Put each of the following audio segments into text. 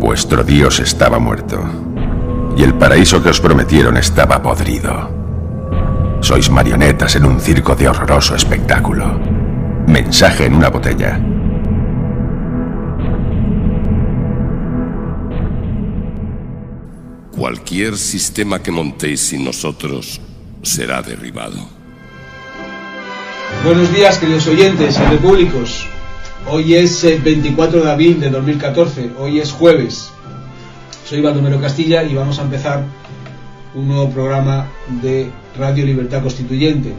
Vuestro Dios estaba muerto, y el paraíso que os prometieron estaba podrido. Sois marionetas en un circo de horroroso espectáculo. Mensaje en una botella. Cualquier sistema que montéis sin nosotros será derribado. Buenos días, queridos oyentes y repúblicos. Hoy es el 24 de abril de 2014, hoy es jueves. Soy Baldomero Castilla y vamos a empezar un nuevo programa de Radio Libertad Constituyente.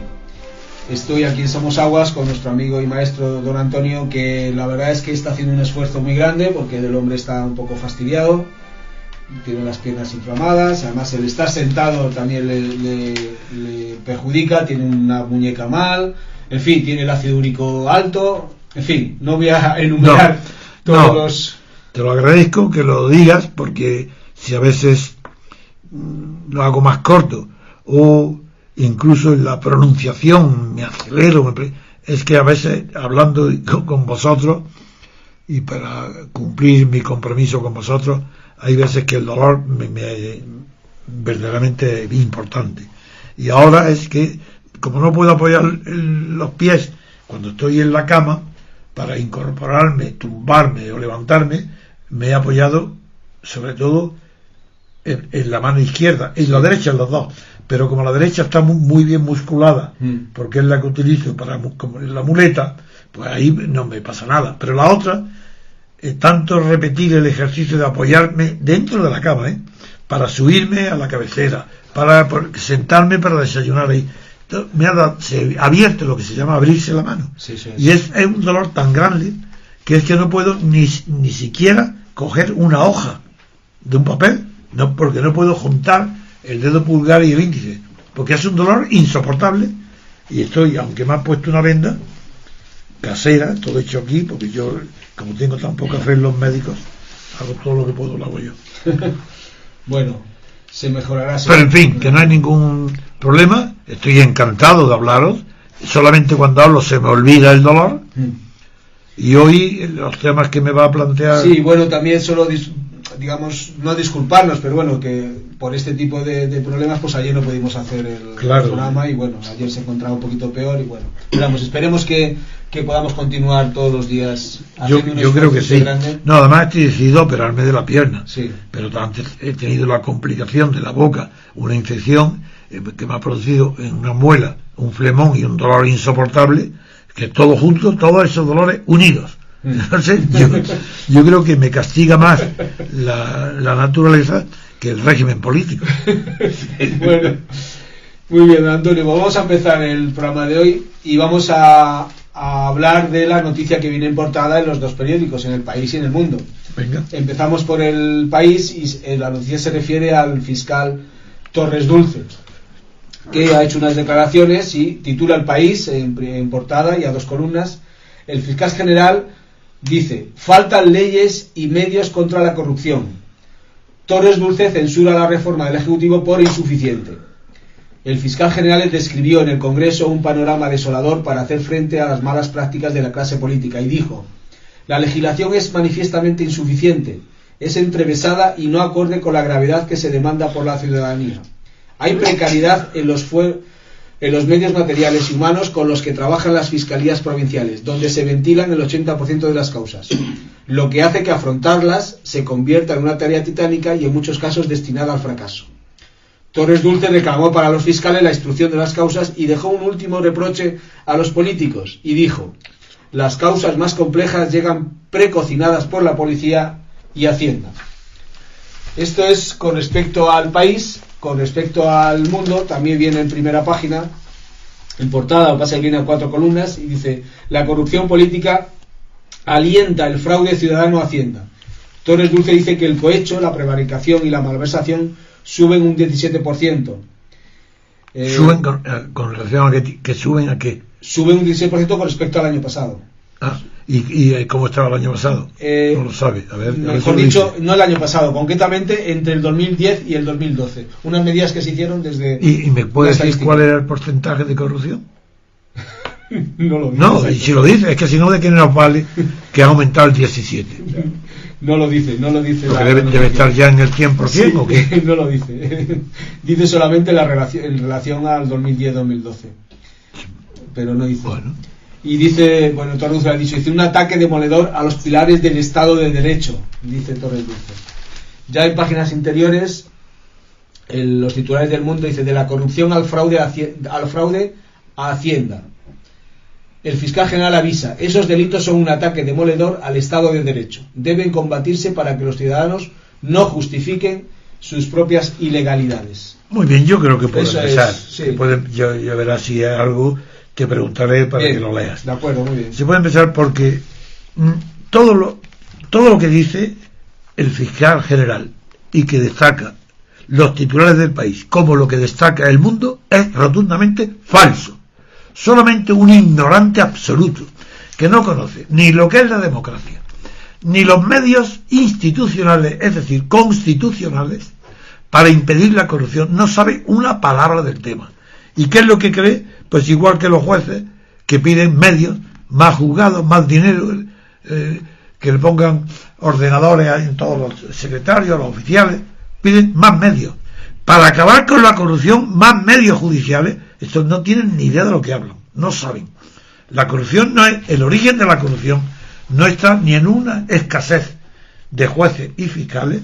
Estoy aquí en Somosaguas con nuestro amigo y maestro don Antonio, que la verdad es que está haciendo un esfuerzo muy grande porque el hombre está un poco fastidiado, tiene las piernas inflamadas, además el estar sentado también le perjudica, tiene una muñeca mal, en fin, tiene el ácido úrico alto. En fin, no voy a enumerar todos los... Te lo agradezco que lo digas, porque si a veces lo hago más corto o incluso en la pronunciación me acelero, es que a veces hablando con vosotros y para cumplir mi compromiso con vosotros, hay veces que el dolor me verdaderamente es importante. Y ahora es que, como no puedo apoyar los pies cuando estoy en la cama, para incorporarme, tumbarme o levantarme, me he apoyado sobre todo en la mano izquierda, en la derecha, en los dos, pero como la derecha está muy bien musculada, porque es la que utilizo para como la muleta, pues ahí no me pasa nada. Pero la otra, tanto repetir el ejercicio de apoyarme dentro de la cama, para subirme a la cabecera, para sentarme para desayunar ahí, se ha abierto lo que se llama abrirse la mano, sí. Y es un dolor tan grande que es que no puedo ni siquiera coger una hoja de un papel, porque no puedo juntar el dedo pulgar y el índice, porque es un dolor insoportable. Y estoy, aunque me han puesto una venda casera, todo hecho aquí, porque yo, como tengo tan poca fe en los médicos, hago todo lo que puedo, lo hago yo. Bueno, se mejorará. Pero en fin, que no hay ningún problema. Estoy encantado de hablaros. Solamente cuando hablo se me olvida el dolor. Y hoy los temas que me va a plantear... Sí, bueno, también solo, digamos, no disculparnos, pero bueno, que por este tipo de problemas, pues ayer no pudimos hacer el programa, y bueno, ayer se encontraba un poquito peor, y bueno, esperemos que podamos continuar todos los días. Yo creo que sí. Grande. No, además estoy decidido a operarme de la pierna, sí. Pero antes he tenido la complicación de la boca, una infección que me ha producido en una muela un flemón y un dolor insoportable, que todo junto, todos esos dolores unidos. Entonces yo creo que me castiga más la naturaleza que el régimen político. Bueno, muy bien, Antonio, vamos a empezar el programa de hoy y vamos a hablar de la noticia que viene en portada en los dos periódicos, en El País y en El Mundo. Venga. Empezamos por El País y la noticia se refiere al fiscal Torres Dulce, que ha hecho unas declaraciones y titula El País en portada y a dos columnas. El fiscal general dice: faltan leyes y medios contra la corrupción. Torres Dulce censura la reforma del Ejecutivo por insuficiente. El fiscal general describió en el Congreso un panorama desolador para hacer frente a las malas prácticas de la clase política y dijo: la legislación es manifiestamente insuficiente, es entrevesada y no acorde con la gravedad que se demanda por la ciudadanía. Hay precariedad en los medios materiales y humanos con los que trabajan las fiscalías provinciales, donde se ventilan el 80% de las causas, lo que hace que afrontarlas se convierta en una tarea titánica y en muchos casos destinada al fracaso. Torres Dulce reclamó para los fiscales la instrucción de las causas y dejó un último reproche a los políticos y dijo: las causas más complejas llegan precocinadas por la policía y Hacienda. Esto es con respecto al País. Con respecto al Mundo, también viene en primera página, en portada, lo que pasa es que viene a 4 columnas, y dice: la corrupción política alienta el fraude ciudadano a Hacienda. Torres Dulce dice que el cohecho, la prevaricación y la malversación suben un 17%. ¿Suben con relación a que suben a qué? Suben un 16% con respecto al año pasado. ¿Y cómo estaba el año pasado? No lo sabe. A ver, mejor dicho, no el año pasado, concretamente entre el 2010 y el 2012. Unas medidas que se hicieron desde... ¿Y me puede decir cuál era el porcentaje de corrupción? No lo dice. No, y si lo dice, es que si no, ¿de qué nos vale que ha aumentado el 17? No lo dice. Porque debe estar ya en el 100%, sí, ¿o qué? No lo dice. Dice solamente en relación al 2010-2012. Pero no dice. Bueno. Y dice, Torres Dulce ha dicho, dice un ataque demoledor a los pilares del Estado de Derecho, dice Torres Dulce. Ya en páginas interiores, los titulares del Mundo dice, de la corrupción al fraude a Hacienda. El fiscal general avisa, esos delitos son un ataque demoledor al Estado de Derecho. Deben combatirse para que los ciudadanos no justifiquen sus propias ilegalidades. Muy bien, yo creo que puede empezar. Sí. Yo verás si hay algo, te preguntaré para que lo leas. De acuerdo, muy bien. Se puede empezar porque todo lo que dice el fiscal general y que destaca los titulares del país como lo que destaca el Mundo es rotundamente falso. Solamente un ignorante absoluto que no conoce ni lo que es la democracia ni los medios institucionales, es decir, constitucionales, para impedir la corrupción, no sabe una palabra del tema. ¿Y qué es lo que cree? Pues igual que los jueces que piden medios, más juzgados, más dinero, que le pongan ordenadores en todos los secretarios, los oficiales, piden más medios. Para acabar con la corrupción, más medios judiciales. Estos no tienen ni idea de lo que hablan, no saben. La corrupción no es, el origen de la corrupción no está ni en una escasez de jueces y fiscales,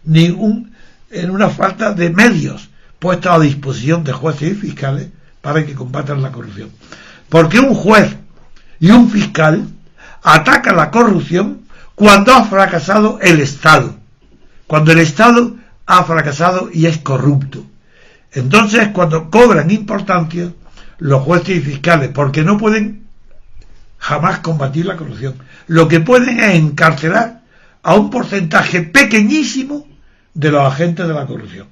ni en una falta de medios puestos a disposición de jueces y fiscales para que combatan la corrupción. Porque un juez y un fiscal atacan la corrupción cuando ha fracasado el Estado, cuando el Estado ha fracasado y es corrupto. Entonces, cuando cobran importancia los jueces y fiscales, porque no pueden jamás combatir la corrupción, lo que pueden es encarcelar a un porcentaje pequeñísimo de los agentes de la corrupción.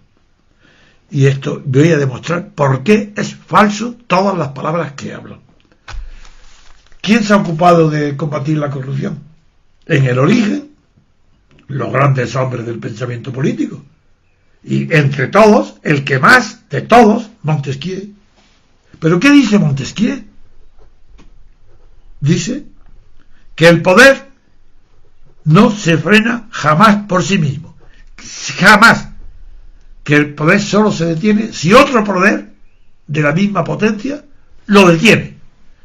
Y esto voy a demostrar por qué es falso todas las palabras que hablan. ¿Quién se ha ocupado de combatir la corrupción? En el origen, los grandes hombres del pensamiento político. Y entre todos, el que más de todos, Montesquieu. ¿Pero qué dice Montesquieu? Dice que el poder no se frena jamás por sí mismo. Jamás. Que el poder solo se detiene si otro poder de la misma potencia lo detiene.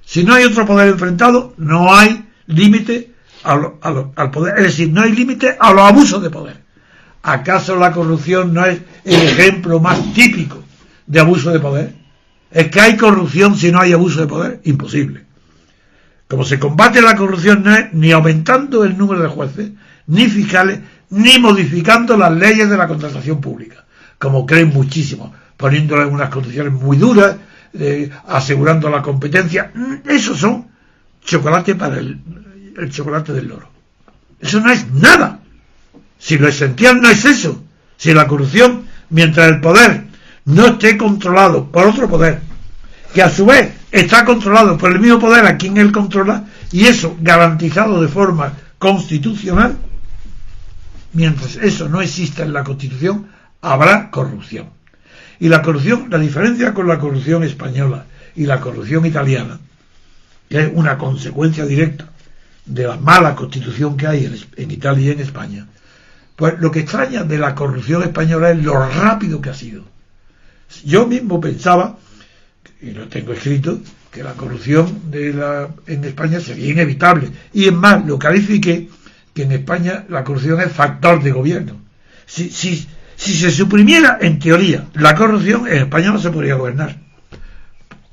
Si no hay otro poder enfrentado, no hay límite al poder. Es decir, no hay límite a los abusos de poder. ¿Acaso la corrupción no es el ejemplo más típico de abuso de poder? ¿Es que hay corrupción si no hay abuso de poder? Imposible. Como se combate la corrupción no es ni aumentando el número de jueces, ni fiscales, ni modificando las leyes de la contratación pública, como creen muchísimos, poniéndole unas condiciones muy duras, asegurando la competencia. Esos son chocolate para el chocolate del loro. Eso no es nada. Si lo esencial no es eso, si la corrupción, mientras el poder no esté controlado por otro poder, que a su vez está controlado por el mismo poder a quien él controla, y eso garantizado de forma constitucional, mientras eso no exista en la Constitución, habrá corrupción. Y la corrupción, la diferencia con la corrupción española y la corrupción italiana, que es una consecuencia directa de la mala constitución que hay en Italia y en España, pues lo que extraña de la corrupción española es lo rápido que ha sido. Yo mismo pensaba, y lo tengo escrito, que la corrupción en España sería inevitable. Y es más, lo califiqué que en España la corrupción es factor de gobierno. Si se suprimiera, en teoría, la corrupción, en España no se podría gobernar.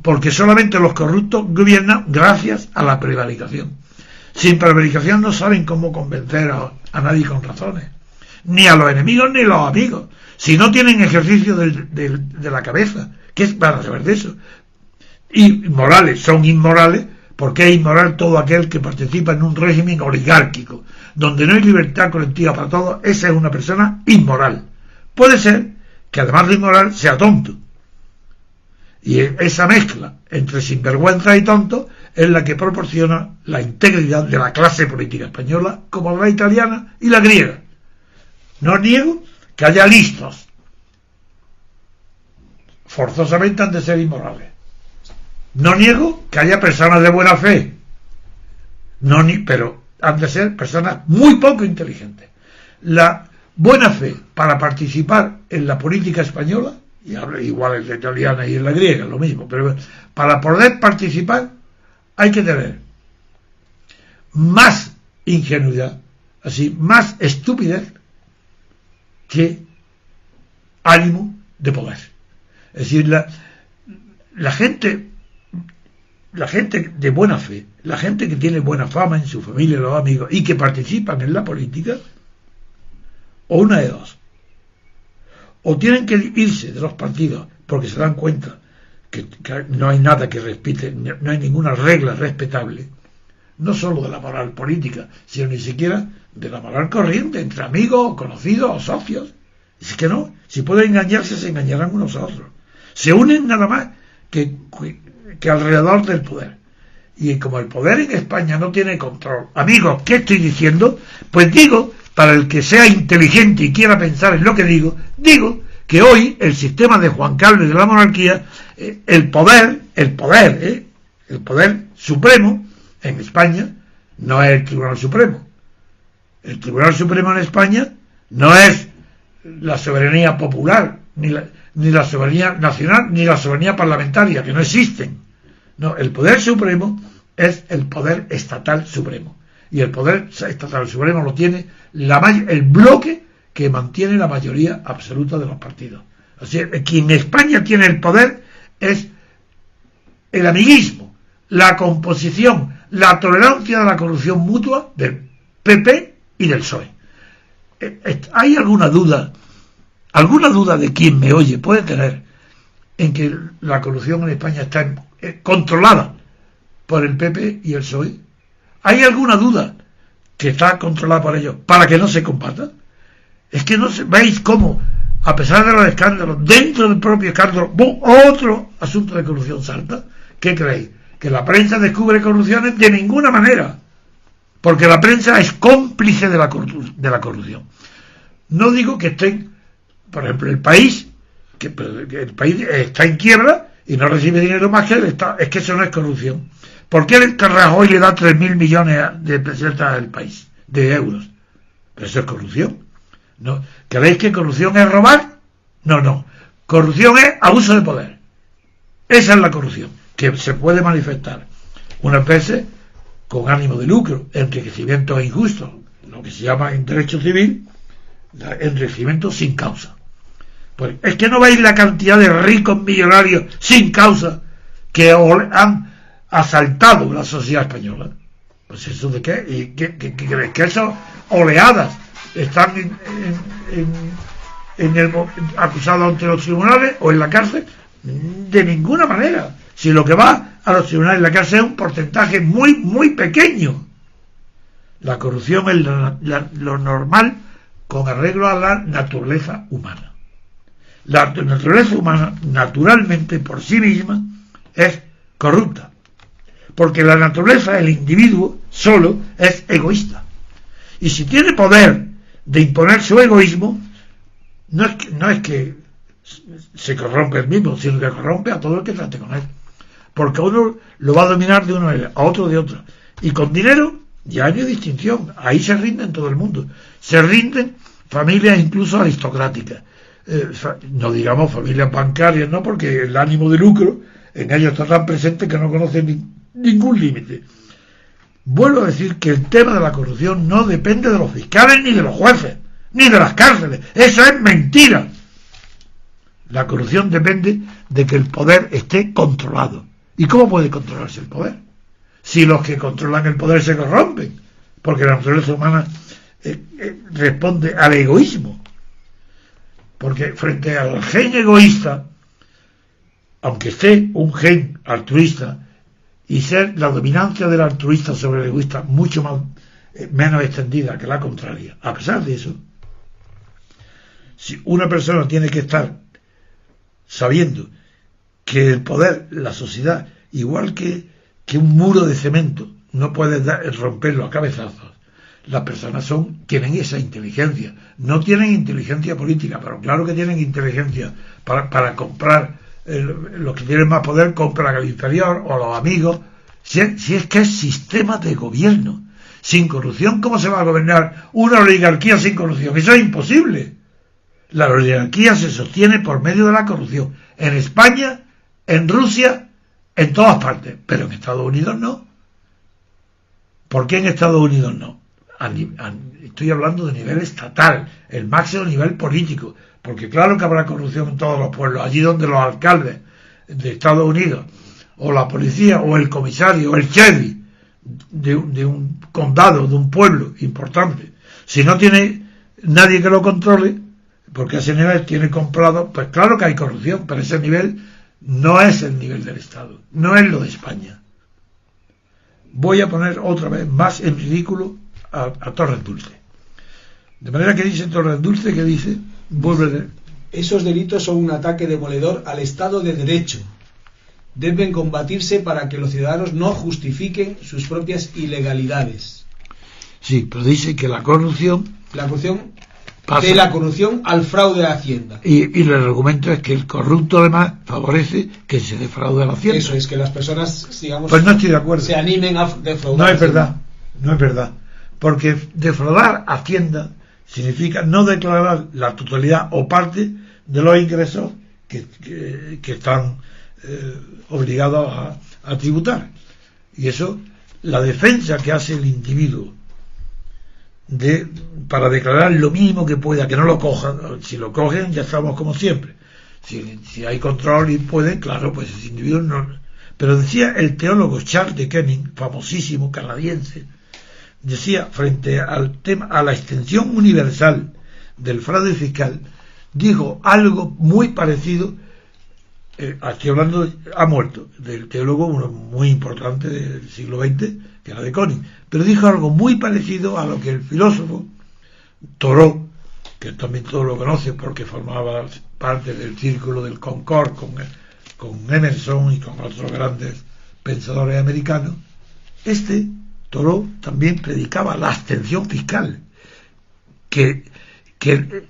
Porque solamente los corruptos gobiernan gracias a la prevaricación. Sin prevaricación no saben cómo convencer a nadie con razones. Ni a los enemigos ni a los amigos, si no tienen ejercicio de la cabeza, ¿qué es para saber de eso? Y morales, son inmorales, porque es inmoral todo aquel que participa en un régimen oligárquico, donde no hay libertad colectiva para todos. Esa es una persona inmoral. Puede ser que además de inmoral sea tonto, y esa mezcla entre sinvergüenza y tonto es la que proporciona la integridad de la clase política española, como la italiana y la griega. No niego que haya listos. Forzosamente han de ser inmorales. No niego que haya personas de buena fe. Pero han de ser personas muy poco inteligentes. La buena fe para participar en la política española, y habla igual en la italiana y en la griega, lo mismo, pero para poder participar hay que tener más ingenuidad, así, más estupidez que ánimo de poder. Es decir, la gente de buena fe, la gente que tiene buena fama en su familia, los amigos, y que participan en la política, o una de dos: o tienen que irse de los partidos porque se dan cuenta que no hay nada que respete, no hay ninguna regla respetable, no solo de la moral política, sino ni siquiera de la moral corriente entre amigos, conocidos o socios. Es que no, si pueden engañarse, se engañarán unos a otros. Se unen nada más que alrededor del poder. Y como el poder en España no tiene control, amigos, ¿qué estoy diciendo? Pues digo, para el que sea inteligente y quiera pensar en lo que digo que hoy el sistema de Juan Carlos y de la monarquía, el poder supremo en España no es el Tribunal Supremo. El Tribunal Supremo en España no es la soberanía popular, ni la soberanía nacional, ni la soberanía parlamentaria, que no existen. No, el poder supremo es el poder estatal supremo. Y el poder estatal supremo lo tiene el bloque que mantiene la mayoría absoluta de los partidos. Así que quien en España tiene el poder es el amiguismo, la composición, la tolerancia de la corrupción mutua del PP y del PSOE. ¿Hay alguna duda de quien me oye puede tener en que la corrupción en España está controlada por el PP y el PSOE? ¿Hay alguna duda que está controlada por ellos para que no se combata? Es que no veis cómo, a pesar de los escándalos, dentro del propio escándalo, otro asunto de corrupción salta. ¿Qué creéis? ¿Que la prensa descubre corrupciones? De ninguna manera, porque la prensa es cómplice de la corrupción. No digo que estén, por ejemplo, el país está en quiebra y no recibe dinero más que el Estado. Es que eso no es corrupción. ¿Por qué el Rajoy le da 3.000 millones de pesetas al país, de euros? Pero eso es corrupción. ¿No? ¿Creéis que corrupción es robar? No. Corrupción es abuso de poder. Esa es la corrupción, que se puede manifestar unas veces con ánimo de lucro, enriquecimiento injusto, lo que se llama en derecho civil enriquecimiento sin causa. Pues es que no veis la cantidad de ricos millonarios sin causa que han asaltado la sociedad española. Pues eso de qué, y que creéis que esas oleadas están acusados ante los tribunales o en la cárcel. De ninguna manera. Si lo que va a los tribunales y la cárcel es un porcentaje muy muy pequeño. La corrupción es lo normal con arreglo a la naturaleza humana. La naturaleza humana naturalmente por sí misma es corrupta, porque la naturaleza del individuo solo es egoísta, y si tiene poder de imponer su egoísmo, no es que se corrompe el mismo, sino que corrompe a todo el que trate con él, porque a uno lo va a dominar de una manera, a otro de otra, y con dinero ya no hay distinción. Ahí se rinden todo el mundo, se rinden familias incluso aristocráticas, no digamos familias bancarias, no, porque el ánimo de lucro en ellos está tan presente que no conocen ningún límite. Vuelvo a decir que el tema de la corrupción no depende de los fiscales, ni de los jueces, ni de las cárceles. Eso es mentira. La corrupción depende de que el poder esté controlado. ¿Y cómo puede controlarse el poder? Si los que controlan el poder se corrompen, porque la naturaleza humana responde al egoísmo. Porque frente al gen egoísta, aunque esté un gen altruista, y ser la dominancia del altruista sobre el egoísta mucho menos extendida que la contraria, a pesar de eso, si una persona tiene que estar sabiendo que el poder, la sociedad, igual que un muro de cemento, no puede romperlo a cabezazos, las personas tienen esa inteligencia. No tienen inteligencia política, pero claro que tienen inteligencia para comprar. Los que tienen más poder compran al inferior o a los amigos. Si es que es sistema de gobierno. Sin corrupción, ¿cómo se va a gobernar una oligarquía sin corrupción? Eso es imposible. La oligarquía se sostiene por medio de la corrupción. En España, en Rusia, en todas partes. Pero en Estados Unidos no. ¿Por qué en Estados Unidos no? Estoy hablando de nivel estatal, el máximo nivel político. Porque claro que habrá corrupción en todos los pueblos. Allí donde los alcaldes de Estados Unidos, o la policía, o el comisario, o el sheriff de un condado, de un pueblo importante, si no tiene nadie que lo controle, porque a ese nivel tiene comprado, pues claro que hay corrupción, pero ese nivel no es el nivel del Estado, no es lo de España. Voy a poner otra vez más en ridículo a Torres Dulce. De manera que dice Torres Dulce, que dice, vuelve a leer. Esos delitos son un ataque demoledor al Estado de Derecho. Deben combatirse para que los ciudadanos no justifiquen sus propias ilegalidades. Sí, pero dice que la corrupción pasa de la corrupción al fraude a la Hacienda. Y el argumento es que el corrupto además favorece que se defraude a la Hacienda. Eso es, que las personas, digamos, pues no estoy de acuerdo. Se animen a defraudar. No es verdad, no es verdad. Porque defraudar Hacienda significa no declarar la totalidad o parte de los ingresos que están obligados a tributar. Y eso, la defensa que hace el individuo para declarar lo mínimo que pueda, que no lo cojan. Si lo cogen, ya estamos como siempre. Si hay control y pueden, claro, pues ese individuo no. Pero decía el teólogo Charles de Keming, famosísimo canadiense, decía, frente al tema, a la extensión universal del fraude fiscal, dijo algo muy parecido. Estoy hablando, ha muerto, del teólogo, uno muy importante del siglo XX, que era de Koenig, pero dijo algo muy parecido a lo que el filósofo Thoreau, que también todos lo conocen porque formaba parte del círculo del Concord con Emerson y con otros grandes pensadores americanos. Thoreau también predicaba la abstención fiscal, que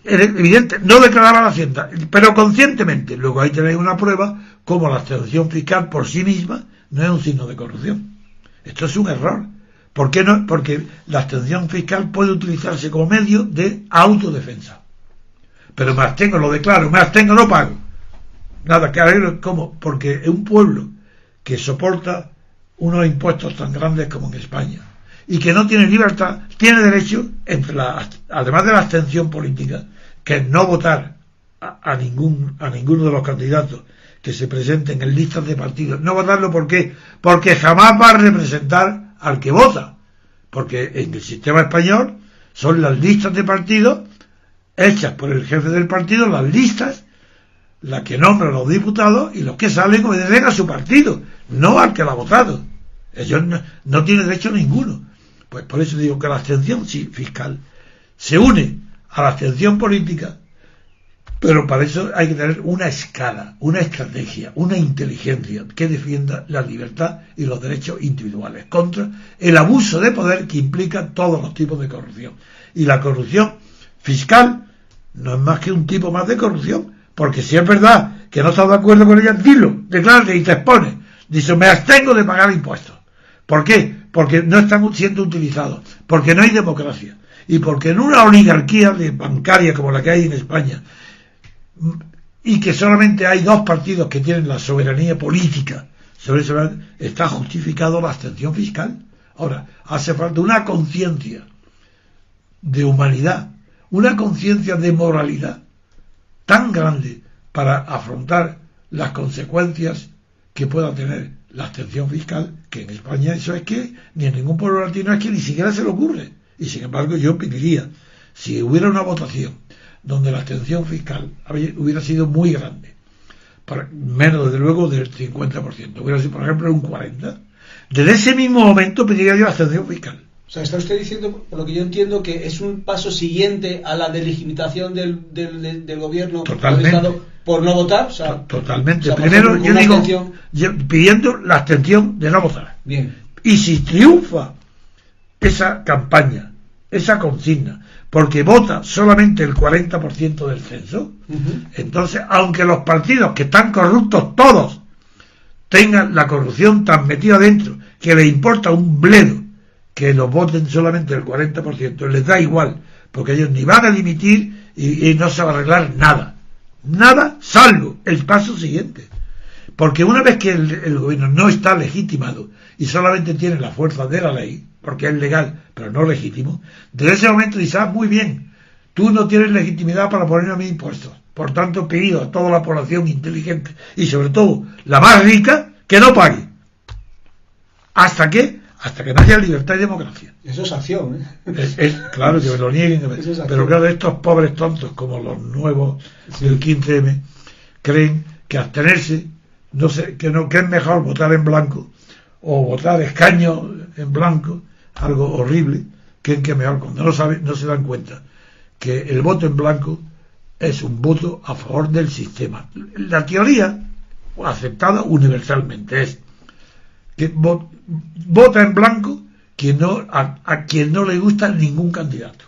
era evidente, no declaraba la Hacienda, pero conscientemente. Luego ahí tenéis una prueba como la abstención fiscal por sí misma no es un signo de corrupción. Esto es un error. ¿Por qué no? Porque la abstención fiscal puede utilizarse como medio de autodefensa. Pero me abstengo, lo declaro, me abstengo, no pago. Nada, que arreglo, ¿cómo? Porque es un pueblo que soporta unos impuestos tan grandes como en España y que no tiene libertad, tiene derecho, además de la abstención política, que es no votar a ninguno de los candidatos que se presenten en listas de partidos. No votarlo, ¿por qué? Porque jamás va a representar al que vota. Porque en el sistema español son las listas de partidos hechas por el jefe del partido, las listas, las que nombran los diputados, y los que salen obedecen a su partido, no al que lo ha votado. Ellos no tienen derecho ninguno. Pues por eso digo que la abstención fiscal se une a la abstención política, pero para eso hay que tener una escala, una estrategia, una inteligencia que defienda la libertad y los derechos individuales contra el abuso de poder que implica todos los tipos de corrupción. Y la corrupción fiscal no es más que un tipo más de corrupción, porque si es verdad que no estás de acuerdo con ella, dilo, declárate y te expones. Dice, me abstengo de pagar impuestos. ¿Por qué? Porque no están siendo utilizados, porque no hay democracia, y porque en una oligarquía bancaria como la que hay en España, y que solamente hay dos partidos que tienen la soberanía política, sobre eso está justificado la abstención fiscal. Ahora, hace falta una conciencia de humanidad, una conciencia de moralidad tan grande para afrontar las consecuencias que pueda tener la abstención fiscal, que en España eso es que ni en ningún pueblo latino es que ni siquiera se le ocurre. Y sin embargo yo pediría, si hubiera una votación donde la abstención fiscal hubiera sido muy grande, menos desde luego del 50%, hubiera sido por ejemplo un 40%, desde ese mismo momento pediría yo la abstención fiscal. O sea, está usted diciendo, por lo que yo entiendo, que es un paso siguiente a la delegitimización del gobierno del Estado por no votar. O sea, totalmente. O sea, primero ejemplo, yo digo, abstención, pidiendo la abstención de no votar. Bien. Y si triunfa esa campaña, esa consigna, porque vota solamente el 40% del censo, entonces, aunque los partidos que están corruptos todos tengan la corrupción tan metida dentro que les importa un bledo que los voten solamente el 40%, les da igual, porque ellos ni van a dimitir y no se va a arreglar nada, salvo el paso siguiente. Porque una vez que el gobierno no está legitimado y solamente tiene la fuerza de la ley, porque es legal pero no legítimo, desde ese momento dice, muy bien, tú no tienes legitimidad para poner a mí impuestos, por tanto pido a toda la población inteligente y sobre todo la más rica que no pague. ¿Hasta qué? Hasta que no haya libertad y democracia. Eso es acción, ¿eh? Es claro que me lo nieguen, pero claro, estos pobres tontos como los nuevos del 15M creen que abstenerse, no sé, que es mejor votar en blanco o votar escaño en blanco, algo horrible, que mejor, cuando no se dan cuenta que el voto en blanco es un voto a favor del sistema. La teoría aceptada universalmente es que vota en blanco a quien no le gusta ningún candidato,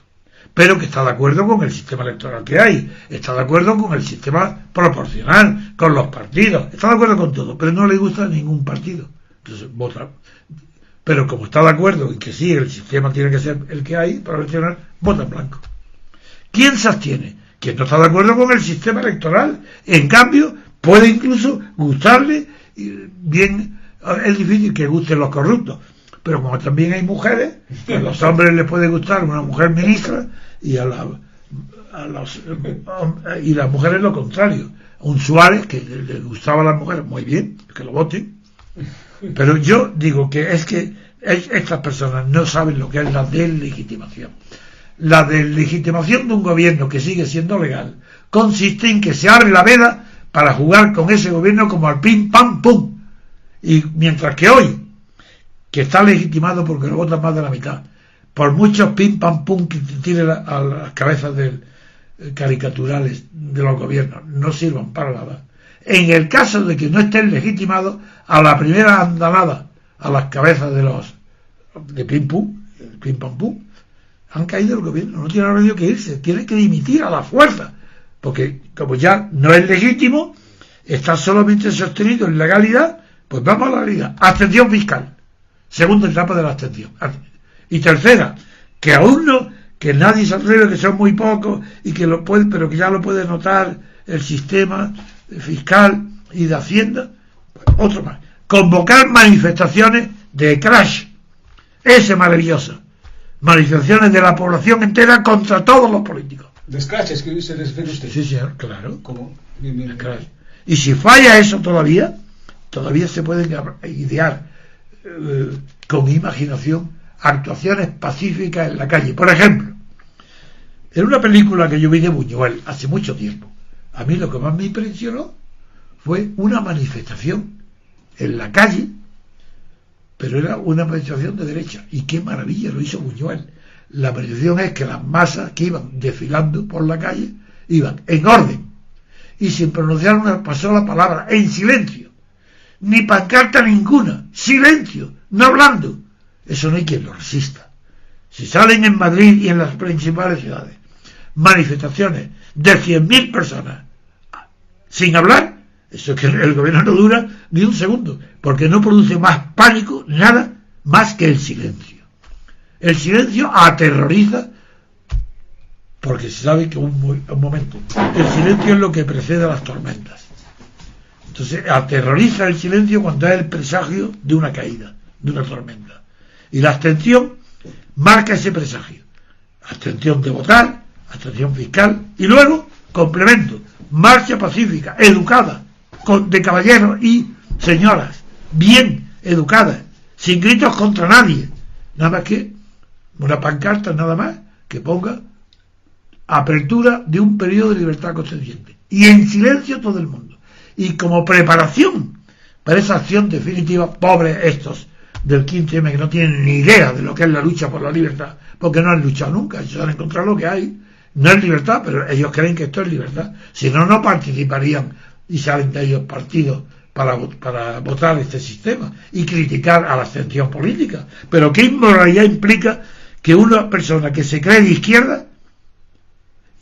pero que está de acuerdo con el sistema electoral que hay, está de acuerdo con el sistema proporcional, con los partidos, está de acuerdo con todo, pero no le gusta ningún partido, entonces vota. Pero como está de acuerdo en que sí, el sistema tiene que ser el que hay para eleccionar, vota en blanco. ¿Quién se abstiene? Quien no está de acuerdo con el sistema electoral. En cambio, puede incluso gustarle bien. Es difícil que gusten los corruptos, pero como también hay mujeres, a los hombres les puede gustar una mujer ministra y y las mujeres lo contrario. Un Suárez que le gustaba a las mujeres, muy bien, que lo voten. Pero yo digo que estas personas no saben lo que es la deslegitimación. La deslegitimación de un gobierno que sigue siendo legal consiste en que se abre la veda para jugar con ese gobierno como al pim pam pum. Y mientras que hoy, que está legitimado porque lo votan más de la mitad, por muchos pim pam pum que tiren a las cabezas caricaturales de los gobiernos, no sirvan para nada. En el caso de que no estén legitimados, a la primera andanada a las cabezas de pim pam pum, han caído el gobierno, no tiene remedio que irse, tiene que dimitir a la fuerza, porque como ya no es legítimo, está solamente sostenido en legalidad. Pues vamos a la realidad. Abstención fiscal. Segunda etapa de la abstención. Y tercera, que aún no, que nadie se atreve, que son muy pocos y que lo puede, pero que ya lo puede notar el sistema fiscal y de Hacienda. Pues otro más. Convocar manifestaciones de crash. Ese maravilloso. Manifestaciones de la población entera contra todos los políticos. ¿De scratch es que se refiere usted? Sí, señor, claro. ¿Cómo? Bien. Y si falla eso todavía se pueden idear con imaginación actuaciones pacíficas en la calle. Por ejemplo, en una película que yo vi de Buñuel hace mucho tiempo, a mí lo que más me impresionó fue una manifestación en la calle, pero era una manifestación de derecha, y qué maravilla lo hizo Buñuel. La manifestación es que las masas que iban desfilando por la calle iban en orden y sin pronunciar una sola palabra, en silencio, ni pancarta ninguna, silencio, no hablando. Eso no hay quien lo resista. Si salen en Madrid y en las principales ciudades manifestaciones de 100.000 personas sin hablar, eso es que el gobierno no dura ni un segundo, porque no produce más pánico, nada más que el silencio. El silencio aterroriza, porque se sabe que un momento, el silencio es lo que precede a las tormentas. Entonces aterroriza el silencio cuando es el presagio de una caída, de una tormenta. Y la abstención marca ese presagio. Abstención de votar, abstención fiscal, y luego, complemento, marcha pacífica, educada, de caballeros y señoras, bien educadas, sin gritos contra nadie, nada más que una pancarta, nada más que ponga apertura de un periodo de libertad constituyente, y en silencio todo el mundo. Y como preparación para esa acción definitiva, pobres estos del 15M que no tienen ni idea de lo que es la lucha por la libertad, porque no han luchado nunca, ellos han encontrado lo que hay, no es libertad, pero ellos creen que esto es libertad, si no, no participarían y salen de ellos partidos para votar este sistema y criticar a la abstención política. Pero ¿qué inmoralidad implica que una persona que se cree de izquierda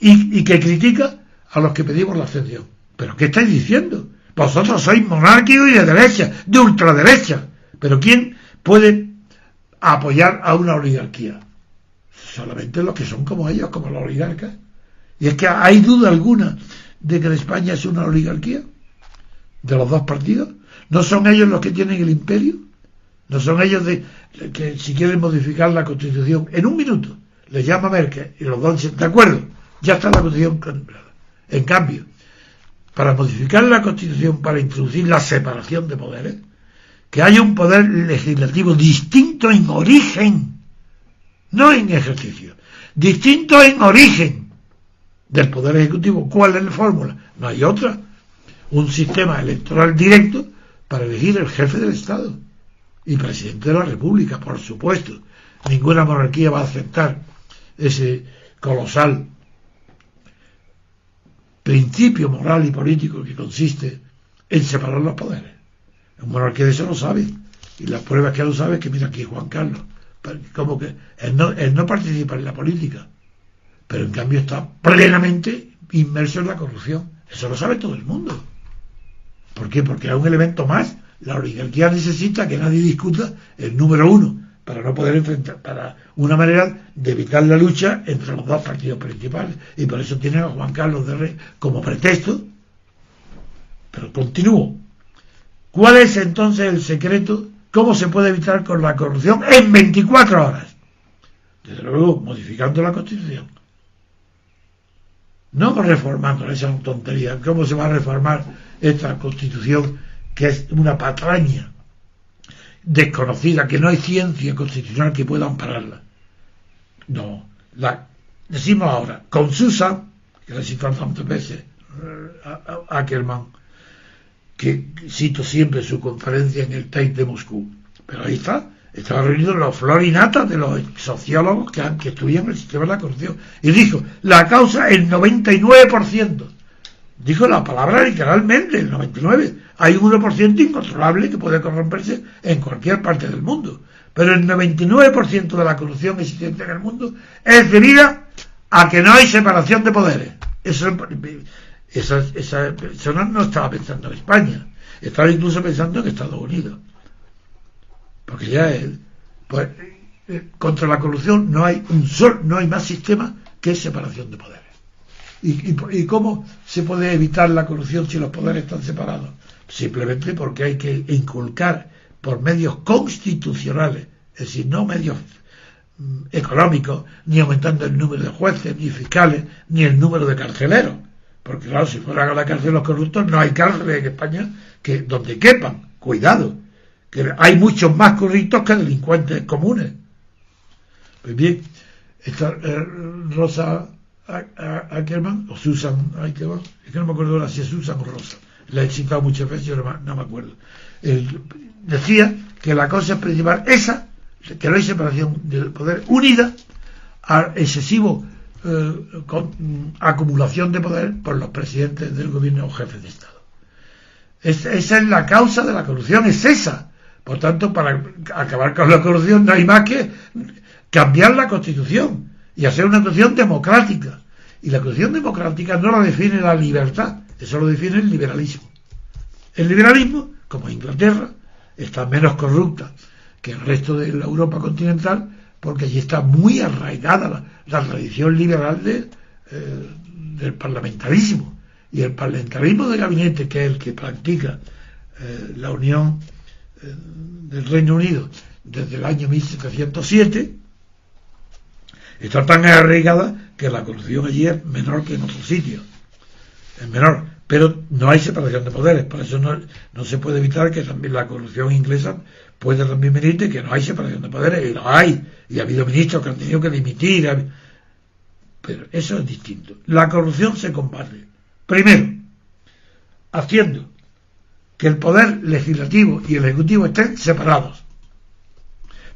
y que critica a los que pedimos la abstención? ¿Pero qué estáis diciendo? Vosotros sois monárquicos y de derecha, de ultraderecha. ¿Pero quién puede apoyar a una oligarquía? Solamente los que son como ellos, como los oligarcas. Y es que hay duda alguna de que España es una oligarquía de los dos partidos. ¿No son ellos los que tienen el imperio? ¿No son ellos que si quieren modificar la Constitución en un minuto les llama Merkel y los dos dicen de acuerdo, ya está la Constitución cambiada? En cambio, para modificar la Constitución, para introducir la separación de poderes, que haya un poder legislativo distinto en origen, no en ejercicio, distinto en origen del poder ejecutivo. ¿Cuál es la fórmula? No hay otra. Un sistema electoral directo para elegir el jefe del Estado y presidente de la República, por supuesto. Ninguna monarquía va a aceptar ese colosal principio moral y político que consiste en separar los poderes. Un monarquía de eso lo sabe, y las pruebas que lo sabe es que mira aquí Juan Carlos, como que él no participa en la política, pero en cambio está plenamente inmerso en la corrupción. Eso lo sabe todo el mundo. ¿Por qué? Porque es un elemento más. La oligarquía necesita que nadie discuta el número uno para no poder enfrentar, para una manera de evitar la lucha entre los dos partidos principales, y por eso tiene a Juan Carlos de Rey como pretexto. Pero continúo. ¿Cuál es entonces el secreto? ¿Cómo se puede evitar con la corrupción en 24 horas? Desde luego, modificando la Constitución. No reformando, esa es una tontería. ¿Cómo se va a reformar esta Constitución que es una patraña desconocida, que no hay ciencia constitucional que pueda ampararla? No, decimos ahora, con Susan, que la he citado tantas veces, Ackerman, que cito siempre su conferencia en el TEC de Moscú, pero ahí estaban reunidos los florinatas de los sociólogos que estudian el sistema de la corrupción, y dijo, la causa el 99%, dijo la palabra literalmente, el 99%, hay un 1% incontrolable que puede corromperse en cualquier parte del mundo, pero el 99% de la corrupción existente en el mundo es debida a que no hay separación de poderes. Esa persona no estaba pensando en España, estaba incluso pensando en Estados Unidos, porque ya contra la corrupción no hay más sistema que separación de poderes. ¿Y cómo se puede evitar la corrupción si los poderes están separados? Simplemente porque hay que inculcar por medios constitucionales, es decir, no medios económicos, ni aumentando el número de jueces, ni fiscales, ni el número de carceleros. Porque claro, si fueran a la cárcel los corruptos, no hay cárceles en España donde quepan. Cuidado, que hay muchos más corruptos que delincuentes comunes. Pues bien, esta Rosa Ackerman o Susan Ackerman, es que no me acuerdo ahora si es Susan o Rosa, la he citado muchas veces, yo no me acuerdo. Decía que la cosa principal esa, que no hay separación del poder unida al excesivo acumulación de poder por los presidentes del gobierno o jefes de Estado. Esa es la causa de la corrupción, es esa. Por tanto, para acabar con la corrupción no hay más que cambiar la Constitución y hacer una Constitución democrática. Y la Constitución democrática no la define la libertad, eso lo define el liberalismo. El liberalismo, como Inglaterra, está menos corrupta que el resto de la Europa continental, porque allí está muy arraigada la tradición liberal del parlamentarismo. Y el parlamentarismo de gabinete, que es el que practica la Unión del Reino Unido desde el año 1707, está tan arraigada que la corrupción allí es menor que en otros sitios. Es menor, pero no hay separación de poderes. Por eso no se puede evitar que también la corrupción inglesa puede también venir de que no hay separación de poderes, y lo hay, y ha habido ministros que han tenido que dimitir, pero eso es distinto. La corrupción se combate, primero, haciendo que el poder legislativo y el ejecutivo estén separados.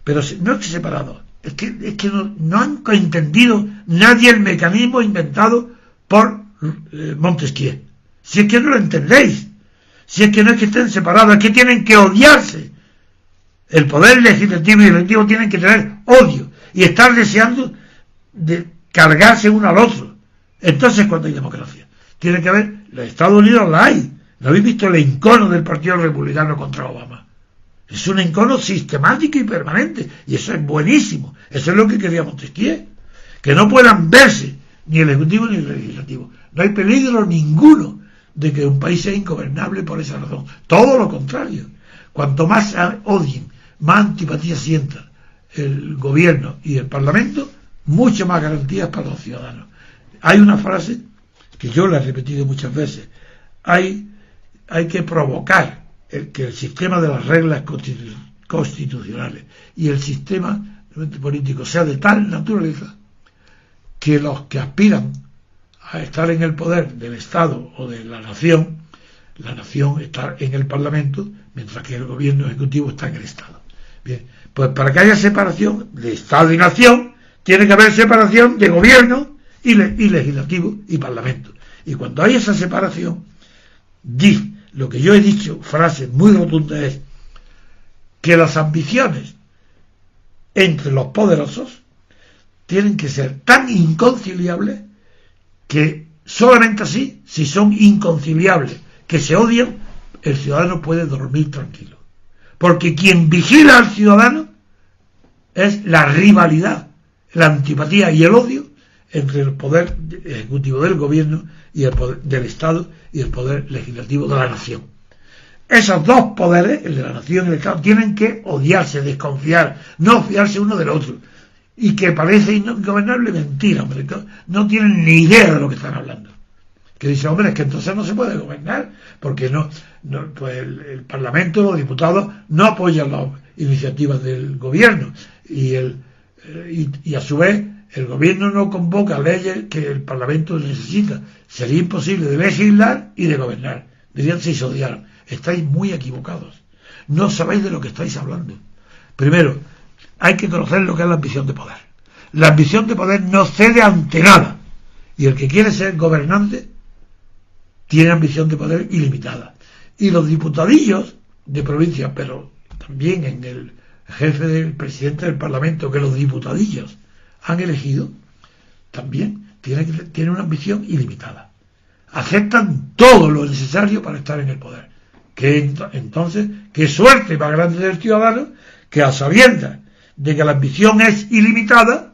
Pero no es que separados, es que no han entendido nadie el mecanismo inventado por Montesquieu. Si es que no lo entendéis, si es que no es que estén separados, es que tienen que odiarse. El poder legislativo y el ejecutivo tienen que tener odio y estar deseando de cargarse uno al otro. Entonces, cuando hay democracia, tiene que haber, los Estados Unidos la hay. ¿No habéis visto el encono del Partido Republicano contra Obama? Es un encono sistemático y permanente, y eso es buenísimo. Eso es lo que quería Montesquieu, que no puedan verse ni el Ejecutivo ni el Legislativo. No hay peligro ninguno de que un país sea ingobernable por esa razón. Todo lo contrario. Cuanto más odien, más antipatía sientan el gobierno y el Parlamento, mucho más garantías para los ciudadanos. Hay una frase que yo la he repetido muchas veces: hay que provocar que el sistema de las reglas constitucionales y el sistema político sea de tal naturaleza que los que aspiran a estar en el poder del Estado o de la nación está en el Parlamento, mientras que el gobierno ejecutivo está en el Estado. Bien, pues para que haya separación de Estado y nación, tiene que haber separación de gobierno y legislativo y Parlamento. Y cuando hay esa separación, lo que yo he dicho, frase muy rotunda, es que las ambiciones entre los poderosos tienen que ser tan inconciliables que solamente así, si son inconciliables, que se odian, el ciudadano puede dormir tranquilo. Porque quien vigila al ciudadano es la rivalidad, la antipatía y el odio entre el poder ejecutivo del gobierno y el poder del Estado y el poder legislativo de la nación. Esos dos poderes, el de la nación y el Estado, tienen que odiarse, desconfiar, no fiarse uno del otro. Y que parece ingobernable, mentira, hombre, no tienen ni idea de lo que están hablando. Que dice, hombre, es que entonces no se puede gobernar, porque pues el Parlamento, los diputados, no apoyan las iniciativas del gobierno, y a su vez el gobierno no convoca leyes que el Parlamento necesita. Sería imposible de legislar y de gobernar. Dirían si se odiaran. Estáis muy equivocados. No sabéis de lo que estáis hablando. Primero, hay que conocer lo que es la ambición de poder. La ambición de poder no cede ante nada. Y el que quiere ser gobernante tiene ambición de poder ilimitada. Y los diputadillos de provincia, pero también en el jefe del presidente del Parlamento, que los diputadillos han elegido, también tienen una ambición ilimitada. Aceptan todo lo necesario para estar en el poder. Entonces, qué suerte más grande del ciudadano, que a sabiendas de que la ambición es ilimitada,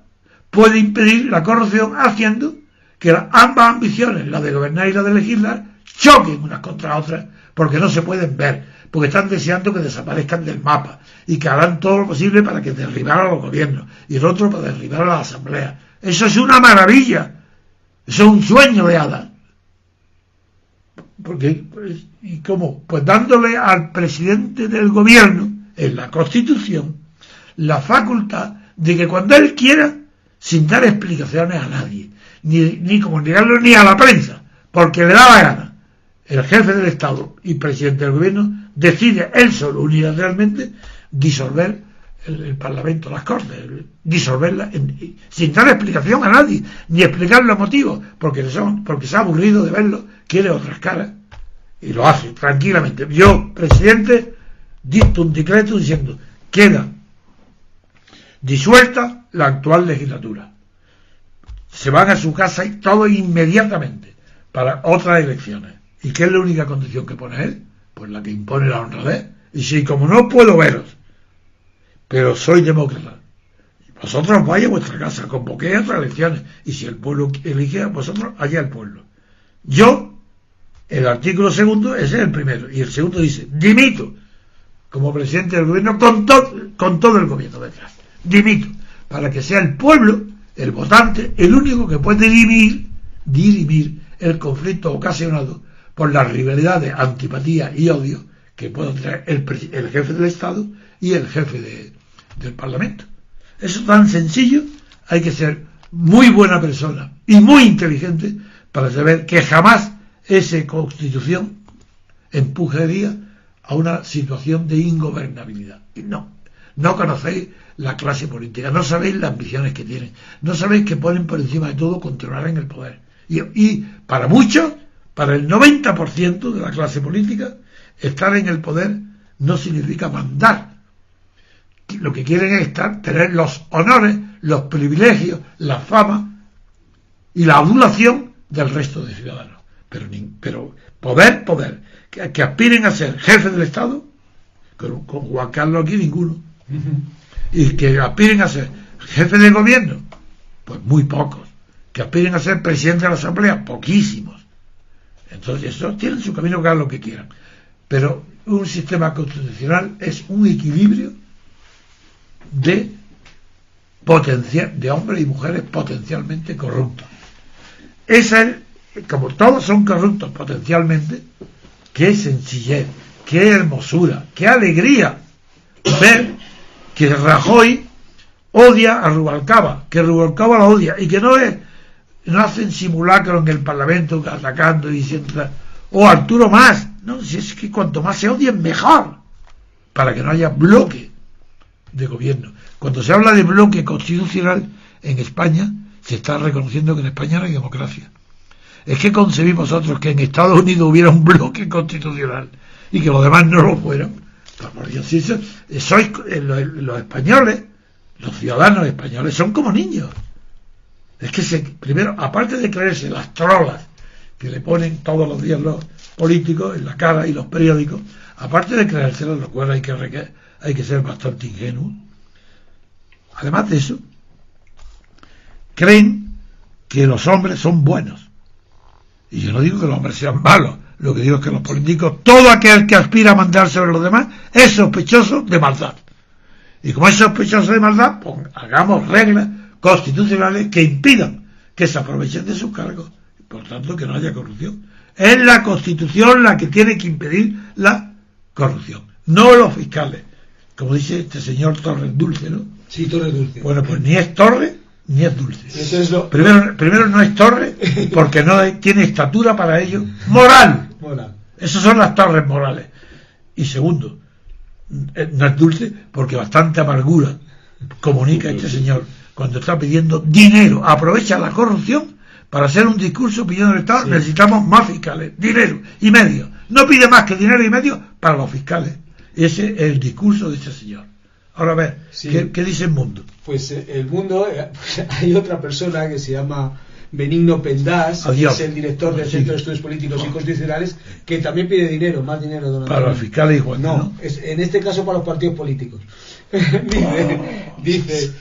puede impedir la corrupción haciendo que ambas ambiciones, la de gobernar y la de legislar, choquen unas contra otras, porque no se pueden ver, porque están deseando que desaparezcan del mapa, y que harán todo lo posible para que derribar a los gobiernos, y el otro para derribar a la asamblea. Eso es una maravilla, eso es un sueño de hadas. Porque, ¿y cómo? Pues dándole al presidente del gobierno, en la Constitución, la facultad de que cuando él quiera, sin dar explicaciones a nadie, ni comunicarlo ni a la prensa, porque le da la gana, el jefe del Estado y presidente del gobierno decide él solo unilateralmente disolver el Parlamento, las Cortes, disolverla sin dar explicación a nadie, ni explicar los motivos, porque se ha aburrido de verlo, quiere otras caras, y lo hace tranquilamente. Yo, presidente, dicto un decreto diciendo: queda disuelta la actual legislatura. Se van a su casa y todo inmediatamente para otras elecciones. ¿Y qué es la única condición que pone él? Pues la que impone la honradez. Y si, como no puedo veros, pero soy demócrata, vosotros vais a vuestra casa, convoqué otras elecciones, y si el pueblo elige a vosotros, allá el pueblo. Yo, el artículo segundo, ese es el primero, y el segundo dice: dimito como presidente del gobierno con todo el gobierno detrás. Dimito, para que sea el pueblo, el votante, el único que puede dirimir el conflicto ocasionado por las rivalidades, antipatía y odio que pueden tener el jefe del Estado y el jefe del Parlamento. Eso es tan sencillo. Hay que ser muy buena persona y muy inteligente para saber que jamás esa Constitución empujaría a una situación de ingobernabilidad. No conocéis la clase política, no sabéis las ambiciones que tienen, no sabéis que ponen por encima de todo controlar en el poder. Y para muchos, para el 90% de la clase política, estar en el poder no significa mandar. Lo que quieren es tener los honores, los privilegios, la fama y la adulación del resto de ciudadanos. Pero poder, que aspiren a ser jefe del Estado, con Juan Carlos aquí ninguno. Y que aspiren a ser jefe de gobierno, pues muy pocos. Que aspiren a ser presidente de la Asamblea, poquísimos. Entonces esos tienen su camino, que hagan lo que quieran. Pero un sistema constitucional es un equilibrio de hombres y mujeres potencialmente corruptos. Esa es, como todos son corruptos potencialmente, qué sencillez, qué hermosura, qué alegría ver que Rajoy odia a Rubalcaba, que Rubalcaba lo odia, y que no hacen simulacro en el Parlamento atacando y diciendo, Arturo Mas, no, si es que cuanto más se odien mejor, para que no haya bloque de gobierno. Cuando se habla de bloque constitucional en España, se está reconociendo que en España no hay democracia. Es que concebimos nosotros que en Estados Unidos hubiera un bloque constitucional y que los demás no lo fueran. Por Dios, si sois los españoles, los ciudadanos españoles son como niños. Es que primero, aparte de creerse las trolas que le ponen todos los días los políticos en la cara y los periódicos, aparte de creérselas, lo cual hay que ser bastante ingenuo, además de eso, creen que los hombres son buenos. Y yo no digo que los hombres sean malos, lo que digo es que los políticos, todo aquel que aspira a mandar sobre los demás, es sospechoso de maldad. Y como es sospechoso de maldad, pues hagamos reglas constitucionales que impidan que se aprovechen de sus cargos, por tanto que no haya corrupción. Es la Constitución la que tiene que impedir la corrupción, no los fiscales, como dice este señor Torres Dulce, ¿no? Sí, Torres Dulce. Bueno, pues ni es Torres ni es Dulce. Eso es lo... primero no es Torres porque no tiene estatura para ello moral. Esas son las torres morales. Y segundo, no es Dulce porque bastante amargura comunica este señor cuando está pidiendo dinero. Aprovecha la corrupción para hacer un discurso pidiendo al Estado, sí. Necesitamos más fiscales, dinero y medio. No pide más que dinero y medio para los fiscales. Ese es el discurso de este señor. Ahora a ver, sí. ¿Qué dice el Mundo? Pues el Mundo, hay otra persona que se llama Benigno Pendas, que es el director del Centro de Estudios Políticos y Constitucionales, que también pide dinero, más dinero. Para los fiscales igual. No, es, en este caso para los partidos políticos. dice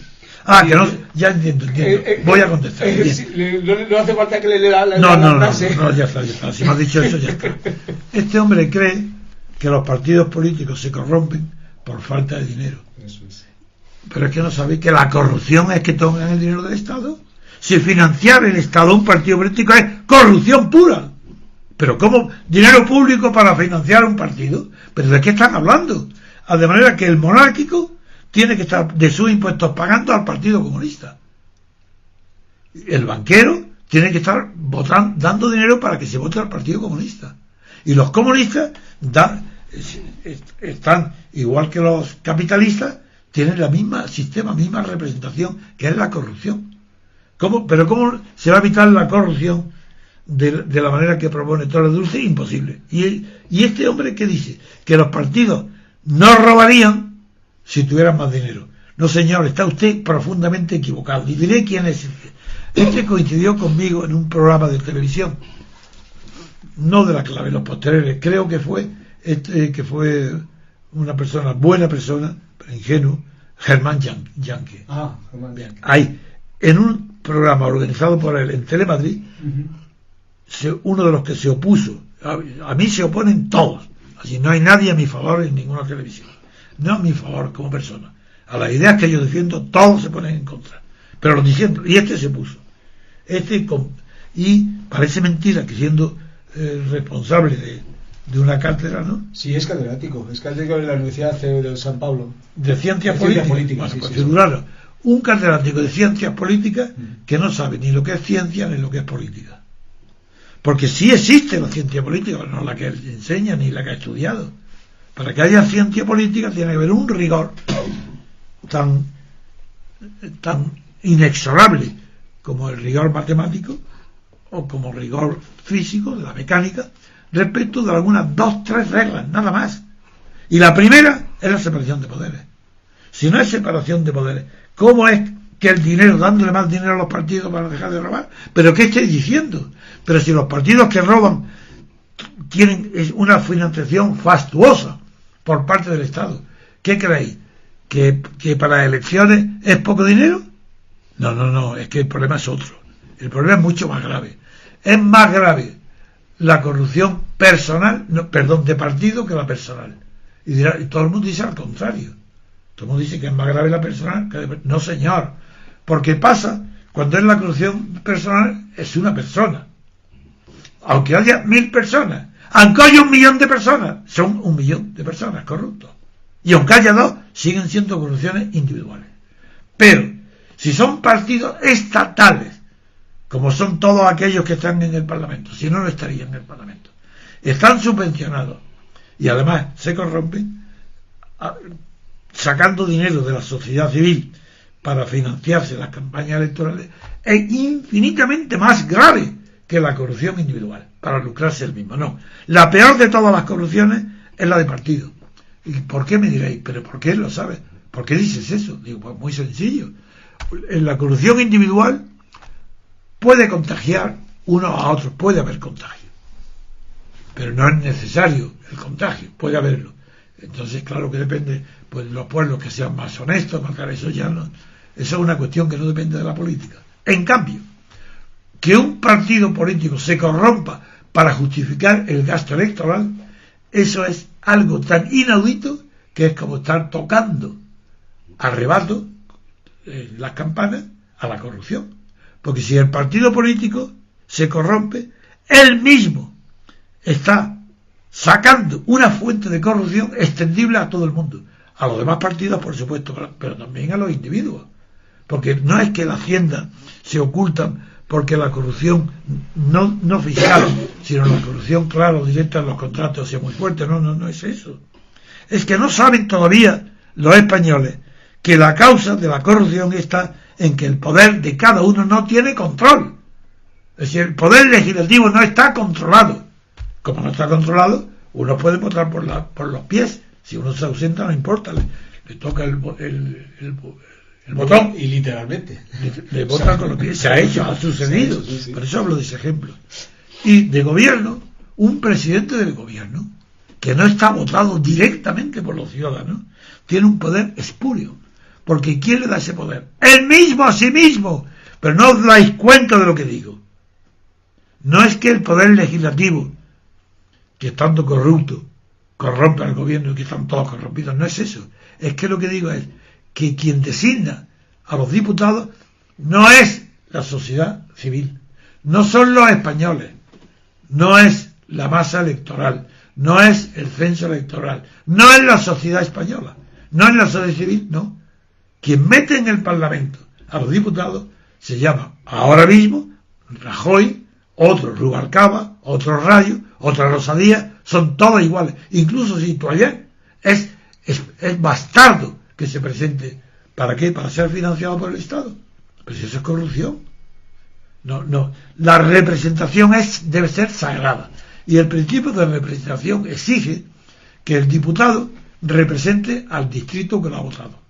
que no, ya entiendo. Voy a contestar. No hace falta que le lea la frase. No, ya está. Si me has dicho eso, ya está. Este hombre cree que los partidos políticos se corrompen por falta de dinero. Eso es. Pero es que no sabéis que la corrupción es que toman el dinero del Estado. Si financiar el Estado un partido político es corrupción pura. Pero ¿cómo? Dinero público para financiar un partido. ¿Pero de qué están hablando? De manera que el monárquico tiene que estar de sus impuestos pagando al Partido Comunista. El banquero tiene que estar dando dinero para que se vote al Partido Comunista. Y los comunistas están, igual que los capitalistas, tienen la misma sistema, misma representación, que es la corrupción. ¿Pero cómo se va a evitar la corrupción de la manera que propone Torres Dulce? Imposible. Y este hombre, ¿qué dice? Que los partidos no robarían si tuvieran más dinero. No, señor, está usted profundamente equivocado. Y diré quién es. Este coincidió conmigo en un programa de televisión, no de la clave, los posteriores. Creo que fue una persona, buena persona, pero ingenuo, Germán Yanke. Germán Yanke. Ahí, en un programa organizado por él en Telemadrid, uno de los que se opuso, a mí se oponen todos, así no hay nadie a mi favor en ninguna televisión, no a mi favor como persona, a las ideas que yo defiendo todos se ponen en contra, pero lo diciendo, y este se puso, y parece mentira que siendo responsable de una cátedra, ¿no? Sí, es catedrático de la Universidad de San Pablo de Ciencias Políticas. Bueno, sí, pues figuraros, un catedrático de Ciencias Políticas que no sabe ni lo que es ciencia ni lo que es política, porque sí existe la ciencia política, pero no la que él enseña ni la que ha estudiado. Para que haya ciencia política tiene que haber un rigor tan inexorable como el rigor matemático o como el rigor físico de la mecánica, respecto de algunas 2-3 reglas, nada más. Y la primera es la separación de poderes. Si no hay separación de poderes, ¿cómo es que el dinero, dándole más dinero a los partidos para dejar de robar? ¿Pero qué estoy diciendo? Pero si los partidos que roban tienen una financiación fastuosa por parte del Estado. ¿Qué creéis? ¿Que para elecciones es poco dinero? No, es que el problema es otro. El problema es mucho más grave. Es más grave la corrupción personal, de partido, que la personal. Y todo el mundo dice al contrario. Todo el mundo dice que es más grave la personal que no, señor. Porque pasa, cuando es la corrupción personal, es una persona. Aunque haya 1000 personas, aunque haya 1 millón de personas, son 1 millón de personas corruptos. Y aunque haya 2, siguen siendo corrupciones individuales. Pero, si son partidos estatales, como son todos aquellos que están en el Parlamento, si no, no estarían en el Parlamento, están subvencionados y además se corrompen, sacando dinero de la sociedad civil para financiarse las campañas electorales, es infinitamente más grave que la corrupción individual, para lucrarse el mismo. No, la peor de todas las corrupciones es la de partido. ¿Y por qué me diréis? ¿Pero por qué lo sabes? ¿Por qué dices eso? Digo, pues muy sencillo. En la corrupción individual puede contagiar uno a otros, puede haber contagio, pero no es necesario el contagio, puede haberlo. Entonces, claro que depende, pues los pueblos que sean más honestos, más claro, eso ya no, eso es una cuestión que no depende de la política. En cambio, que un partido político se corrompa para justificar el gasto electoral, eso es algo tan inaudito que es como estar tocando a rebato las campanas a la corrupción. Porque si el partido político se corrompe, él mismo está sacando una fuente de corrupción extendible a todo el mundo. A los demás partidos, por supuesto, pero también a los individuos. Porque no es que la Hacienda se ocultan porque la corrupción no fiscal, sino la corrupción, claro, directa en los contratos sea muy fuerte. No es eso. Es que no saben todavía los españoles que la causa de la corrupción está en que el poder de cada uno no tiene control. Es decir, el poder legislativo no está controlado. Como no está controlado, uno puede votar por los pies. Si uno se ausenta, no importa, le toca el botón y literalmente le votan con los pies. Se ha hecho, ha sucedido. Sí. Por eso hablo de ese ejemplo. Y de gobierno, un presidente del gobierno que no está votado directamente por los ciudadanos tiene un poder espurio. Porque ¿quién le da ese poder? Él mismo a sí mismo. Pero no os dais cuenta de lo que digo. No es que el poder legislativo, que estando corrupto, corrompe al gobierno y que están todos corrompidos. No es eso. Es que lo que digo es que quien designa a los diputados no es la sociedad civil, no son los españoles, no es la masa electoral, no es el censo electoral, no es la sociedad española, no es la sociedad civil, no. Quien mete en el Parlamento a los diputados se llama ahora mismo Rajoy, otro Rubalcaba, otro Rayo, otra Rosa Díaz, son todos iguales. Incluso si tú ayer es bastardo que se presente. ¿Para qué? Para ser financiado por el Estado. Pero si eso es corrupción. No. La representación debe ser sagrada. Y el principio de representación exige que el diputado represente al distrito que lo ha votado.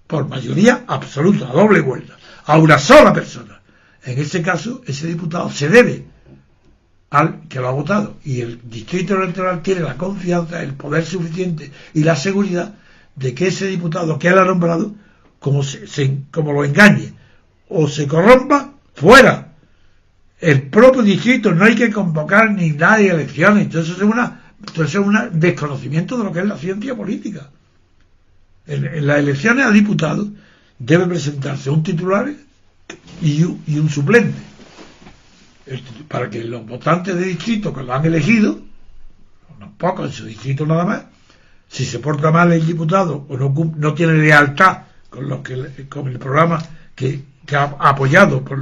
Por mayoría absoluta, a doble vuelta, a una sola persona. En ese caso, ese diputado se debe al que lo ha votado. Y el distrito electoral tiene la confianza, el poder suficiente y la seguridad de que ese diputado que él ha nombrado, como lo engañe o se corrompa, fuera. El propio distrito no hay que convocar ni nadie a elecciones. Entonces es un desconocimiento de lo que es la ciencia política. En las elecciones a diputados debe presentarse un titular y un suplente, para que los votantes de distrito que lo han elegido, unos pocos en su distrito nada más, si se porta mal el diputado o no tiene lealtad con el programa que ha apoyado por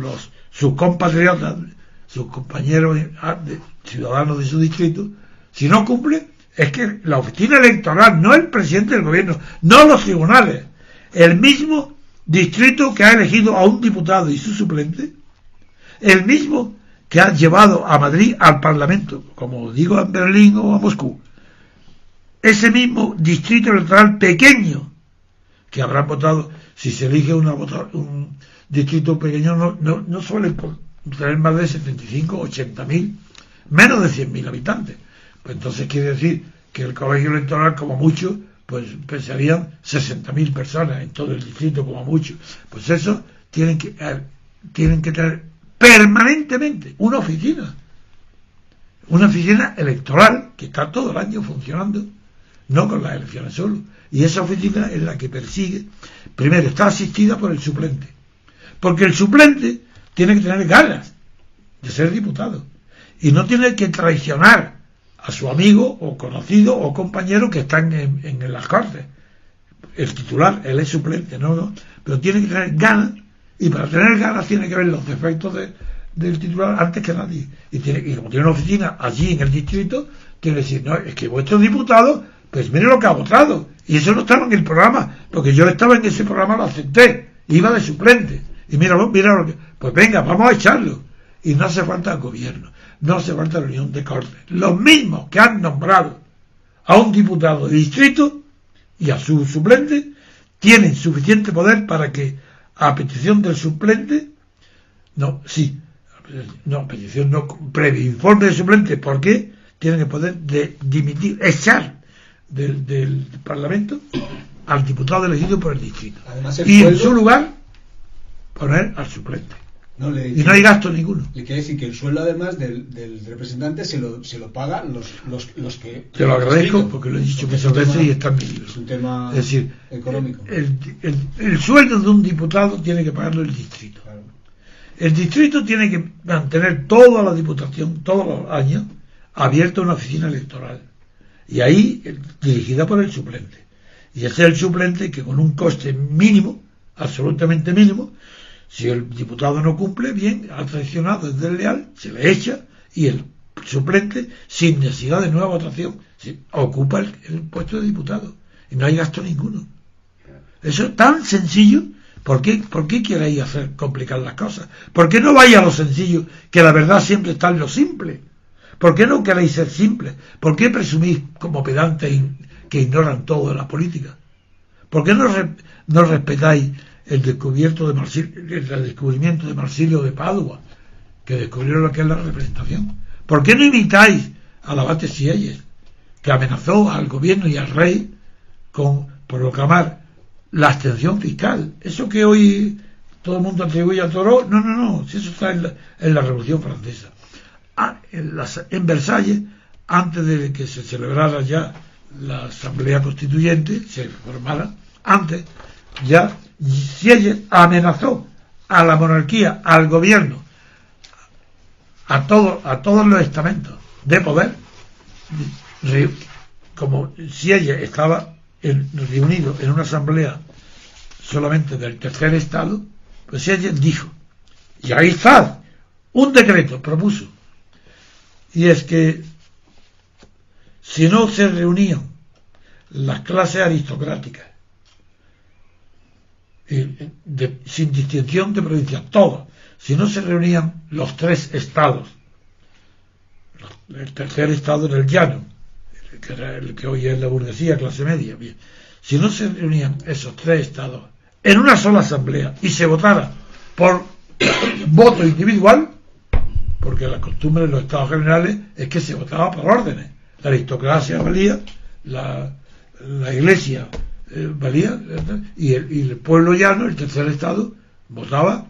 sus compatriotas, sus compañeros ciudadanos de su distrito, si no cumple, es que la oficina electoral, no el presidente del gobierno, no los tribunales, el mismo distrito que ha elegido a un diputado y su suplente, el mismo que ha llevado a Madrid al Parlamento, como digo, a Berlín o a Moscú, ese mismo distrito electoral pequeño que habrán votado, si se elige un distrito pequeño, no suele tener más de 75, 80.000, menos de 100.000 habitantes. Pues entonces quiere decir que el colegio electoral, como mucho, pues pensarían 60.000 personas en todo el distrito, como mucho. Pues eso tienen que tener permanentemente una oficina electoral que está todo el año funcionando, no con las elecciones solo. Y esa oficina es la que persigue, primero, está asistida por el suplente, porque el suplente tiene que tener ganas de ser diputado y no tiene que traicionar a su amigo o conocido o compañero que están en las Cortes. El titular, él es suplente, no, pero tiene que tener ganas, y para tener ganas tiene que ver los defectos del titular antes que nadie. Y como tiene una oficina allí en el distrito, tiene que decir, no, es que vuestro diputado, pues mire lo que ha votado. Y eso no estaba en el programa, porque yo estaba en ese programa, lo acepté, iba de suplente. Y mira lo que, pues venga, vamos a echarlo. Y no hace falta gobierno, no hace falta reunión de Cortes. Los mismos que han nombrado a un diputado de distrito y a su suplente tienen suficiente poder para que, a petición del suplente, previo informe del suplente, ¿por qué? Tienen el poder de dimitir, echar del Parlamento al diputado elegido por el distrito. Además, y en su lugar poner al suplente. Y no hay gasto ninguno. Le quiere decir que el sueldo, además del representante, se lo pagan los que... Te lo agradezco, porque lo he dicho muchas veces y está en mi libro. Es un tema económico. El sueldo de un diputado tiene que pagarlo el distrito. Claro. El distrito tiene que mantener toda la diputación, todos los años, abierta una oficina electoral. Y ahí, dirigida por el suplente. Y ese es el suplente que, con un coste mínimo, absolutamente mínimo, si el diputado no cumple, bien, ha traicionado, es desleal, se le echa, y el suplente, sin necesidad de nueva votación, ocupa el puesto de diputado. Y no hay gasto ninguno. Eso es tan sencillo. ¿Por qué queréis hacer complicar las cosas? ¿Por qué no vais a lo sencillo, que la verdad siempre está en lo simple? ¿Por qué no queréis ser simples? ¿Por qué presumís como pedantes que ignoran todo de la política? ¿Por qué no respetáis el descubrimiento de Marsilio de Padua, que descubrió lo que es la representación? ¿Por qué no imitáis al abate Sieyes, que amenazó al gobierno y al rey con proclamar la abstención fiscal? Eso que hoy todo el mundo atribuye a Thoreau, no, si eso está en la Revolución Francesa. En Versalles, antes de que se celebrara ya la Asamblea Constituyente, se formara, antes ya Sieyes amenazó a la monarquía, al gobierno, a todos los estamentos de poder. Como Sieyes estaba reunido en una asamblea solamente del tercer estado, pues Sieyes dijo, y ahí está, un decreto propuso, y es que si no se reunían las clases aristocráticas, sin distinción de provincias, todos, si no se reunían los tres estados, el tercer estado en el llano, que era el que hoy es la burguesía, clase media, bien, si no se reunían esos tres estados en una sola asamblea y se votara por voto individual, porque la costumbre de los estados generales es que se votaba por órdenes, la aristocracia valía, la iglesia valía, y el pueblo llano, el tercer estado, votaba,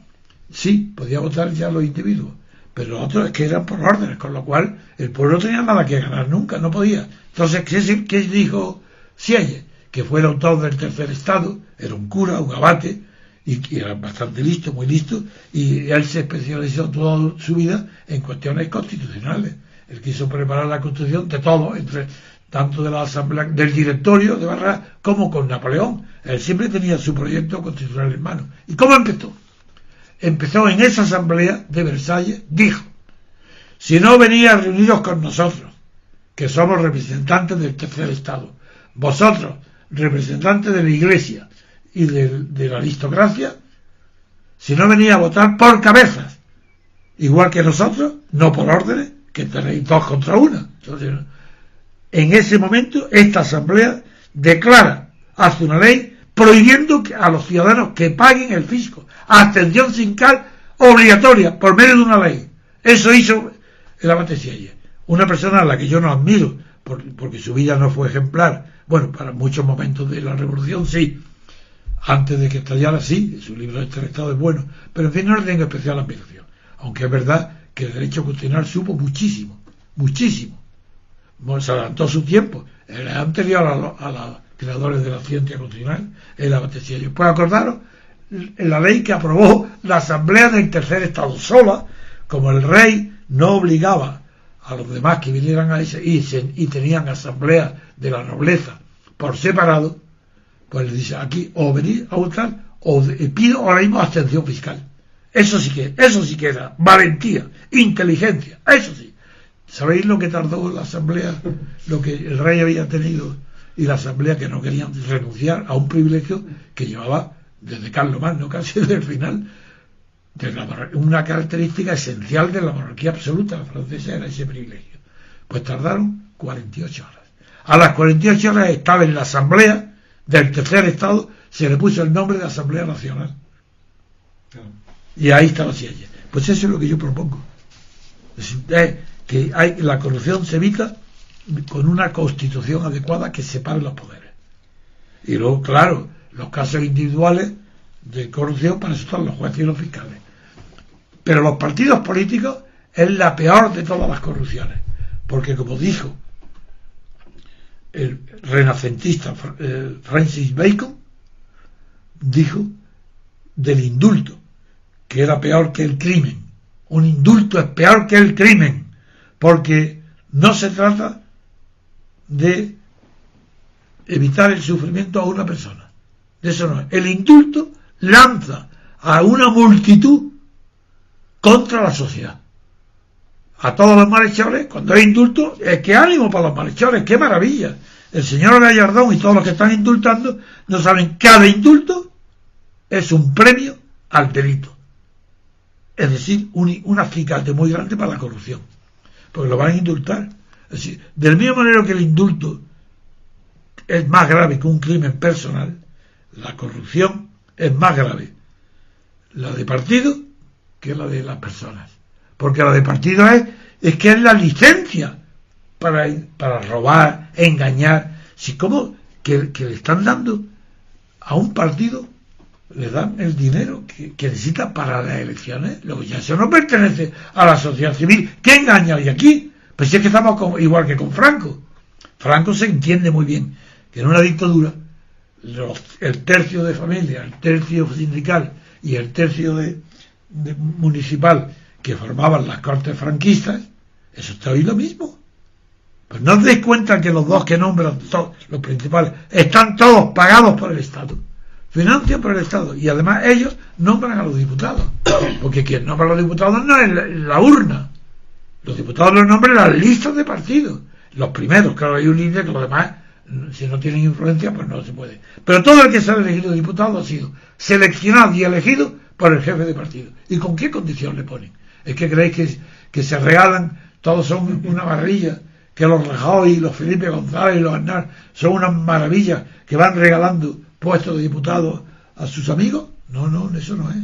sí, podía votar ya los individuos, pero los otros es que eran por órdenes, con lo cual el pueblo no tenía nada que ganar nunca, no podía. Entonces, ¿qué dijo Sieyes? Que fue el autor del tercer estado, era un cura, un abate, y era bastante listo, muy listo, y él se especializó toda su vida en cuestiones constitucionales. Él quiso preparar la constitución de todo, tanto de la asamblea, del directorio de Barras, como con Napoleón. Él siempre tenía su proyecto constitucional en mano. ¿Y cómo empezó? Empezó en esa asamblea de Versalles, dijo, si no venía reunidos con nosotros, que somos representantes del tercer estado, vosotros, representantes de la iglesia y de la aristocracia, si no venía a votar por cabezas, igual que nosotros, no por órdenes, que tenéis 2 contra 1. Entonces, en ese momento, esta asamblea hace una ley prohibiendo a los ciudadanos que paguen el fisco, abstención sindical obligatoria por medio de una ley. Eso hizo el abate Sieyes, una persona a la que yo no admiro, porque su vida no fue ejemplar. Bueno, para muchos momentos de la revolución sí, antes de que estallara sí, su libro de Tercer Estado es bueno, pero en fin, no le tengo especial admiración, aunque es verdad que el derecho constitucional supo muchísimo, se adelantó su tiempo, era anterior a los creadores de la ciencia constitucional, él abastecía yo. Pues acordaros en la ley que aprobó la Asamblea del Tercer Estado sola, como el rey no obligaba a los demás que vinieran a ese y tenían asamblea de la nobleza por separado, pues le dice aquí o venir a votar o pido ahora mismo abstención fiscal. Eso sí que era valentía, inteligencia, eso sí. ¿Sabéis lo que tardó la asamblea, lo que el rey había tenido y la asamblea, que no querían renunciar a un privilegio que llevaba desde Carlomagno, casi desde el final, una característica esencial de la monarquía absoluta la francesa era ese privilegio? Pues tardaron 48 horas. A las 48 horas estaba en la asamblea del Tercer Estado, se le puso el nombre de Asamblea Nacional. Y ahí estaba así ella. Pues eso es lo que yo propongo. Que la corrupción se evita con una constitución adecuada que separe los poderes. Y luego, claro, los casos individuales de corrupción, para eso están los jueces y los fiscales. Pero los partidos políticos es la peor de todas las corrupciones, porque como dijo el renacentista Francis Bacon, dijo del indulto que era peor que el crimen. Un indulto es peor que el crimen, porque no se trata de evitar el sufrimiento a una persona. De eso no es. El indulto lanza a una multitud contra la sociedad. A todos los malhechores, cuando hay indulto, qué ánimo para los malhechores, qué maravilla. El señor Gallardón y todos los que están indultando no saben que cada indulto es un premio al delito. Es decir, un acicate muy grande para la corrupción, porque lo van a indultar. Es decir, del mismo manera que el indulto es más grave que un crimen personal, la corrupción es más grave la de partido que la de las personas, porque la de partido es que es la licencia para robar, engañar. Si como que le están dando a un partido, le dan el dinero que necesita para las elecciones, luego ya eso no pertenece a la sociedad civil. ¿Qué engaña hoy aquí? Pues si es que estamos igual que con Franco. Franco se entiende muy bien que en una dictadura el tercio de familia, el tercio sindical y el tercio de municipal que formaban las cortes franquistas, eso está hoy lo mismo. Pues no os dais cuenta que los dos que nombran, los principales, están todos pagados por el Estado, financian por el Estado, y además ellos nombran a los diputados, porque quien nombra a los diputados no es la urna, los diputados los nombran las listas de partidos, los primeros, claro, hay un líder, que los demás, si no tienen influencia, pues no se puede. Pero todo el que se ha elegido diputado ha sido seleccionado y elegido por el jefe de partido. ¿Y con qué condición le ponen? ¿Es que creéis que se regalan, todos son una maravilla, que los Rajoy, los Felipe González y los Aznar son unas maravillas que van regalando puestos de diputados a sus amigos? No, eso no es.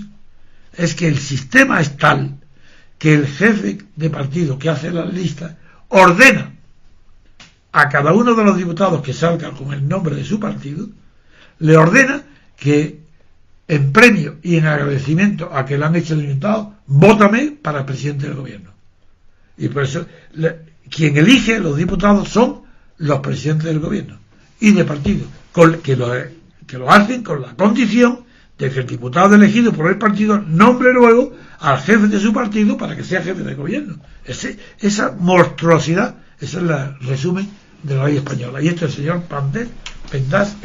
Es que el sistema es tal que el jefe de partido que hace las listas ordena a cada uno de los diputados que salga con el nombre de su partido, le ordena que en premio y en agradecimiento a que le han hecho el diputado, vótame para presidente del gobierno. Y por eso quien elige los diputados son los presidentes del gobierno y de partido, que lo hacen con la condición de que el diputado elegido por el partido nombre luego al jefe de su partido para que sea jefe de gobierno. Esa monstruosidad, ese es el resumen de la ley española. Y el señor Pendas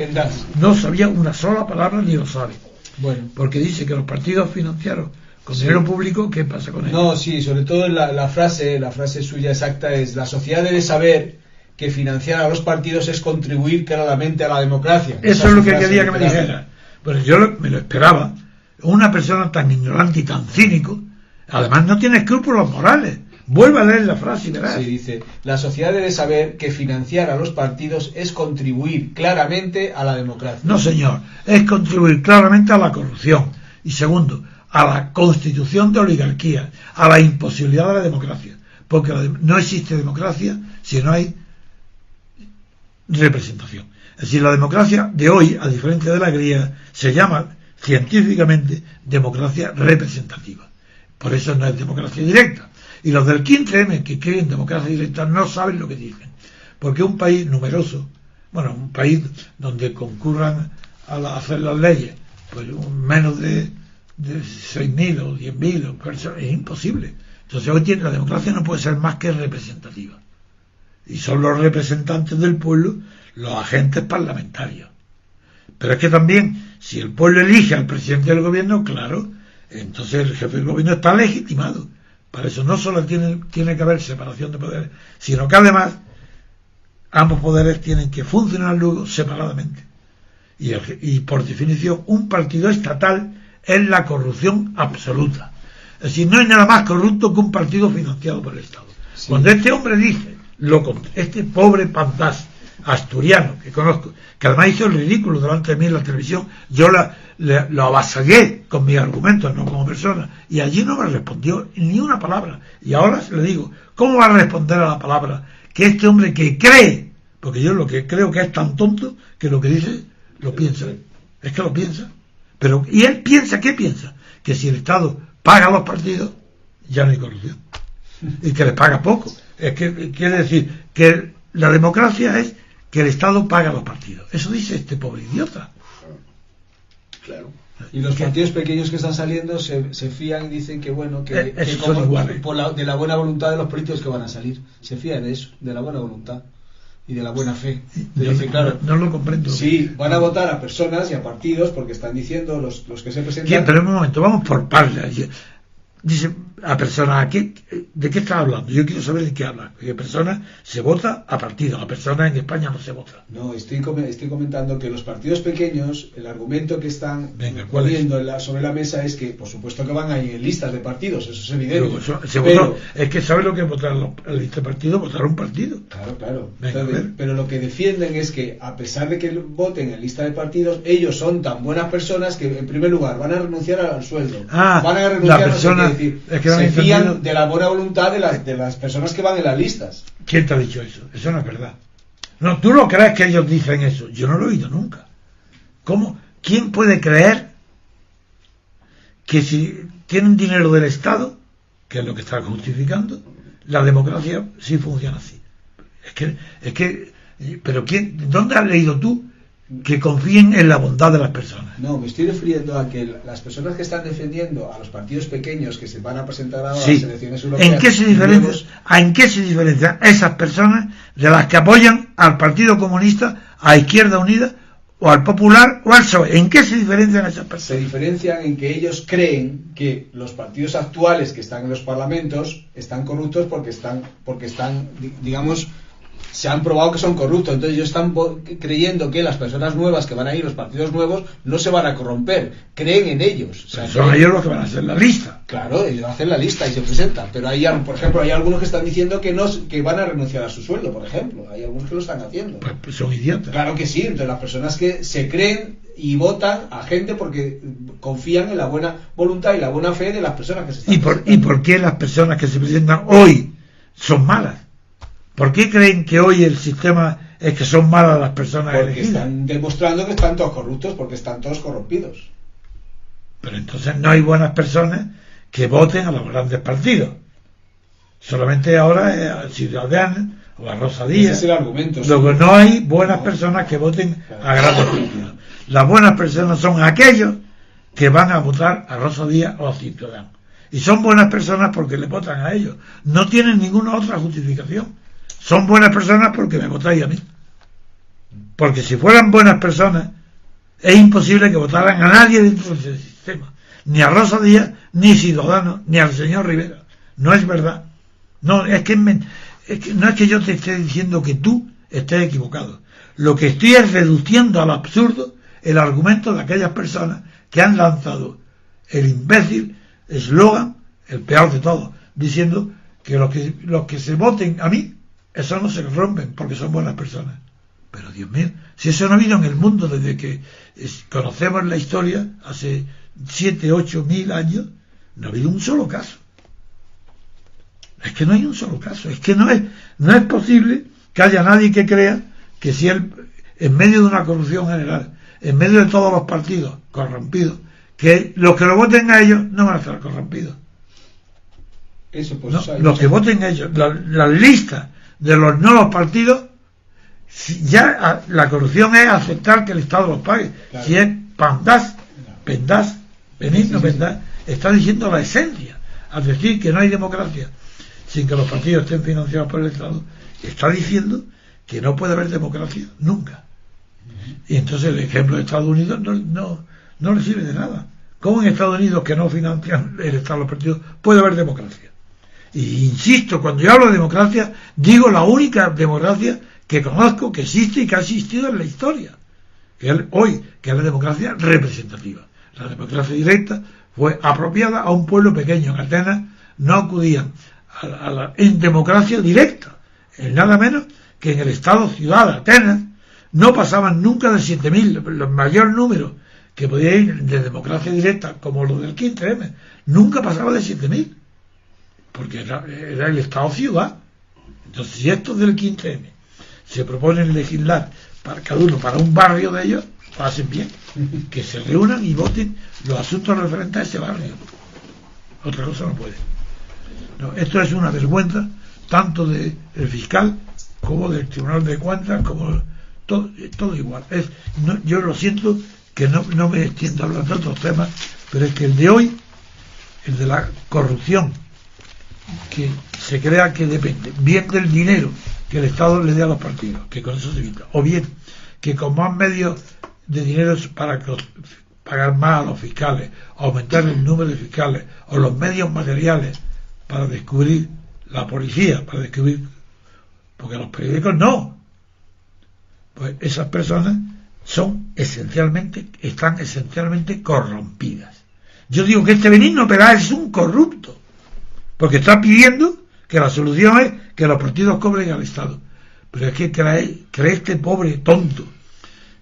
no sabía una sola palabra ni lo sabe. Bueno, porque dice que los partidos financiaron con dinero público. ¿Qué pasa con él? No, sí, sobre todo la frase suya exacta es: la sociedad debe saber que financiar a los partidos es contribuir claramente a la democracia. Eso es lo que quería que me dijera. Bueno, yo me lo esperaba. Una persona tan ignorante y tan cínico, además no tiene escrúpulos morales. Vuelve a leer la frase y verás. Sí, dice: la sociedad debe saber que financiar a los partidos es contribuir claramente a la democracia. No, señor, es contribuir claramente a la corrupción. Y segundo, a la constitución de oligarquía, a la imposibilidad de la democracia. Porque no existe democracia si no hay representación. Es decir, la democracia de hoy, a diferencia de la griega, se llama científicamente democracia representativa. Por eso no es democracia directa. Y los del 15M que creen democracia directa no saben lo que dicen. Porque un país numeroso, un país donde concurran a hacer las leyes, pues menos de 6.000 o 10.000 personas, es imposible. Entonces hoy la democracia no puede ser más que representativa. Y son los representantes del pueblo los agentes parlamentarios. Pero es que también, si el pueblo elige al presidente del gobierno, claro, entonces el jefe del gobierno está legitimado. Para eso no solo tiene que haber separación de poderes, sino que además ambos poderes tienen que funcionar luego separadamente. Y por definición, un partido estatal es la corrupción absoluta. Es decir, no hay nada más corrupto que un partido financiado por el Estado. Sí. Cuando este hombre dice, este pobre pandás asturiano que conozco, que además hizo el ridículo delante de mí en la televisión, yo lo avasallé con mis argumentos, no como persona, y allí no me respondió ni una palabra. Y ahora le digo, ¿cómo va a responder a la palabra que este hombre que cree, porque yo lo que creo que es tan tonto que lo que dice lo piensa, es que lo piensa, pero y él piensa, ¿qué piensa? Que si el Estado paga a los partidos ya no hay corrupción y que les paga poco. Es que quiere decir que la democracia es que el Estado paga a los partidos. Eso dice este pobre idiota. Claro. Y los partidos pequeños que están saliendo se fían y dicen que de la buena voluntad de los políticos que van a salir. Se fían de eso, de la buena voluntad y de la buena fe. Dicen, claro, no lo comprendo. Sí, van a votar a personas y a partidos porque están diciendo los que se presentan. ¿Quién? Pero en un momento, vamos por partes. Dice a personas, ¿de qué está hablando? Yo quiero saber de qué habla. Que personas se vota a partidos, a personas en España no se vota. No, estoy comentando que los partidos pequeños, el argumento que están poniendo sobre la mesa es que, por supuesto que van ahí en listas de partidos, eso es evidente. Es que ¿sabes lo que es votar en lista de partidos? Votar un partido. Claro. Entonces, pero lo que defienden es que, a pesar de que voten en lista de partidos, ellos son tan buenas personas que, en primer lugar, van a renunciar al sueldo. van a renunciar la persona, decir, se fían de la buena voluntad de las personas que van en las listas. ¿Quién te ha dicho eso? Eso no es verdad. No, tú lo crees que ellos dicen eso. Yo no lo he oído nunca. ¿Cómo? ¿Quién puede creer que si tienen dinero del Estado, que es lo que está justificando, la democracia sí funciona así? Pero ¿dónde has leído tú que confíen en la bondad de las personas? No, me estoy refiriendo a que las personas que están defendiendo a los partidos pequeños que se van a presentar ahora a las elecciones europeas... ¿En qué se diferencian esas personas de las que apoyan al Partido Comunista, a Izquierda Unida, o al Popular, o al PSOE? ¿En qué se diferencian esas personas? Se diferencian en que ellos creen que los partidos actuales que están en los parlamentos están corruptos porque están, digamos... se han probado que son corruptos, entonces ellos están creyendo que las personas nuevas que van a ir, los partidos nuevos, no se van a corromper, creen en ellos. Son ellos los que van a hacer la lista. Claro, ellos hacen la lista y se presentan, pero por ejemplo, hay algunos que están diciendo que van a renunciar a su sueldo, por ejemplo, hay algunos que lo están haciendo. Pues son idiotas. Claro que sí, entonces las personas que se creen y votan a gente porque confían en la buena voluntad y la buena fe de las personas que se están presentando. ¿Y por qué las personas que se presentan hoy son malas? ¿Por qué creen que hoy el sistema es que son malas las personas elegidas? Porque están demostrando que están todos corruptos, porque están todos corrompidos. Pero entonces no hay buenas personas que voten a los grandes partidos. Solamente ahora es a Ciudadanos o a Rosa Díaz. Ese es el argumento. Luego no hay buenas personas que voten a grandes partidos. Las buenas personas son aquellos que van a votar a Rosa Díaz o a Ciudadanos. Y son buenas personas porque le votan a ellos. No tienen ninguna otra justificación. Son buenas personas porque me votáis a mí. Porque si fueran buenas personas, es imposible que votaran a nadie dentro del sistema. Ni a Rosa Díaz, ni a Ciudadanos, ni al señor Rivera. No es verdad. No es que no es que yo te esté diciendo que tú estés equivocado. Lo que estoy es reduciendo al absurdo el argumento de aquellas personas que han lanzado el imbécil eslogan, el peor de todos, diciendo que los que se voten a mí, esos no se rompen porque son buenas personas. Pero Dios mío, si eso no ha habido en el mundo desde que conocemos la historia, hace 7, 8 mil años, no ha habido un solo caso. Es que no hay un solo caso. Es que no es posible que haya nadie que crea que si él, en medio de una corrupción general, en medio de todos los partidos corrompidos, que los que lo voten a ellos no van a estar corrompidos. Eso, pues, No, los que voten a ellos, la lista de los no los partidos, ya la corrupción es aceptar que el Estado los pague. Claro. Si es Pendás, Benigno Pendás, está diciendo la esencia. Al decir que no hay democracia sin que los partidos estén financiados por el Estado, está diciendo que no puede haber democracia nunca. Y entonces el ejemplo de Estados Unidos no le sirve de nada. ¿Cómo en Estados Unidos, que no financian el Estado los partidos, puede haber democracia? Y insisto, cuando yo hablo de democracia, digo la única democracia que conozco, que existe y que ha existido en la historia, que es la democracia representativa. La democracia directa fue apropiada a un pueblo pequeño. En Atenas no acudían en democracia directa, en nada menos que en el Estado ciudad de Atenas no pasaban nunca de 7.000, el mayor número que podía ir de democracia directa, como lo del 15M, nunca pasaba de 7.000, porque era el Estado ciudad. Entonces, si estos del 15M se proponen legislar para cada uno, para un barrio de ellos, lo hacen bien, que se reúnan y voten los asuntos referentes a ese barrio. Otra cosa no puede. No, esto es una vergüenza tanto del fiscal como del Tribunal de Cuentas, como todo igual. Yo lo siento que no me extiendo a hablar de otros temas, pero es que el de hoy, el de la corrupción, que se crea que depende bien del dinero que el Estado le dé a los partidos, que con eso se evita, o bien que con más medios de dinero para pagar más a los fiscales, aumentar el número de fiscales, o los medios materiales para descubrir la policía, para descubrir, porque los periódicos no, pues esas personas están esencialmente corrompidas. Yo digo que este Benigno Pendás es un corrupto, porque está pidiendo que la solución es que los partidos cobren al Estado. Pero es que cree este pobre tonto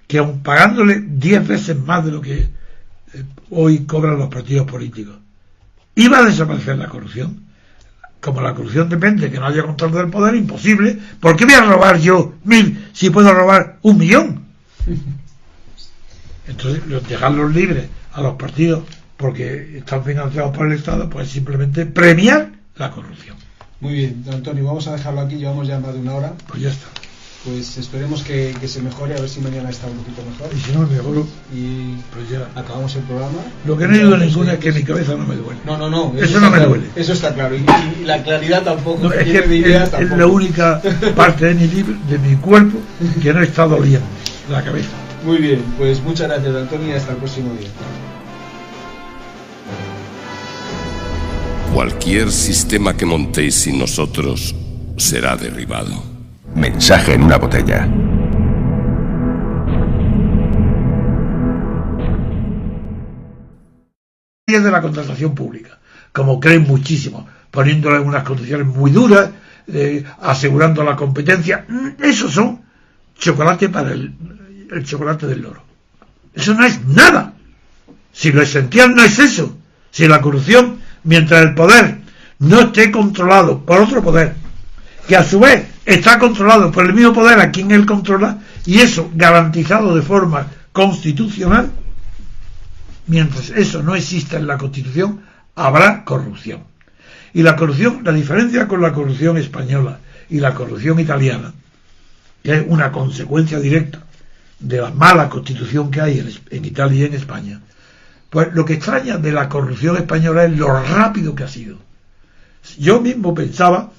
que aun pagándole 10 veces más de lo que hoy cobran los partidos políticos, iba a desaparecer la corrupción. Como la corrupción depende de que no haya control del poder, imposible. ¿Por qué voy a robar yo 1.000 si puedo robar 1.000.000? Entonces, dejarlos libres a los partidos porque están financiados por el Estado, pues simplemente premiar la corrupción. Muy bien, don Antonio, vamos a dejarlo aquí, llevamos ya más de una hora. Pues ya está. Pues esperemos que se mejore, a ver si mañana está un poquito mejor. Y si no, mejor. Y pues ya acabamos el programa. Lo que no ayuda ninguna es que mi cabeza no me duele. No. Eso no me duele. Eso está claro. Y la claridad tampoco. No, es que es la única parte de mi cuerpo que no está doliendo, la cabeza. Muy bien, pues muchas gracias, Antonio, y hasta el próximo día. Cualquier sistema que montéis sin nosotros será derribado. Mensaje en una botella. De la contratación pública, como creen muchísimo, poniéndole unas condiciones muy duras, asegurando la competencia. Esos son chocolate para el chocolate del loro. Eso no es nada. Si lo esencial no es eso, si la corrupción, mientras el poder no esté controlado por otro poder, que a su vez está controlado por el mismo poder a quien él controla, y eso garantizado de forma constitucional, mientras eso no exista en la Constitución, habrá corrupción. Y la corrupción, la diferencia con la corrupción española y la corrupción italiana, que es una consecuencia directa de la mala constitución que hay en Italia y en España, pues lo que extraña de la corrupción española es lo rápido que ha sido. Yo mismo pensaba,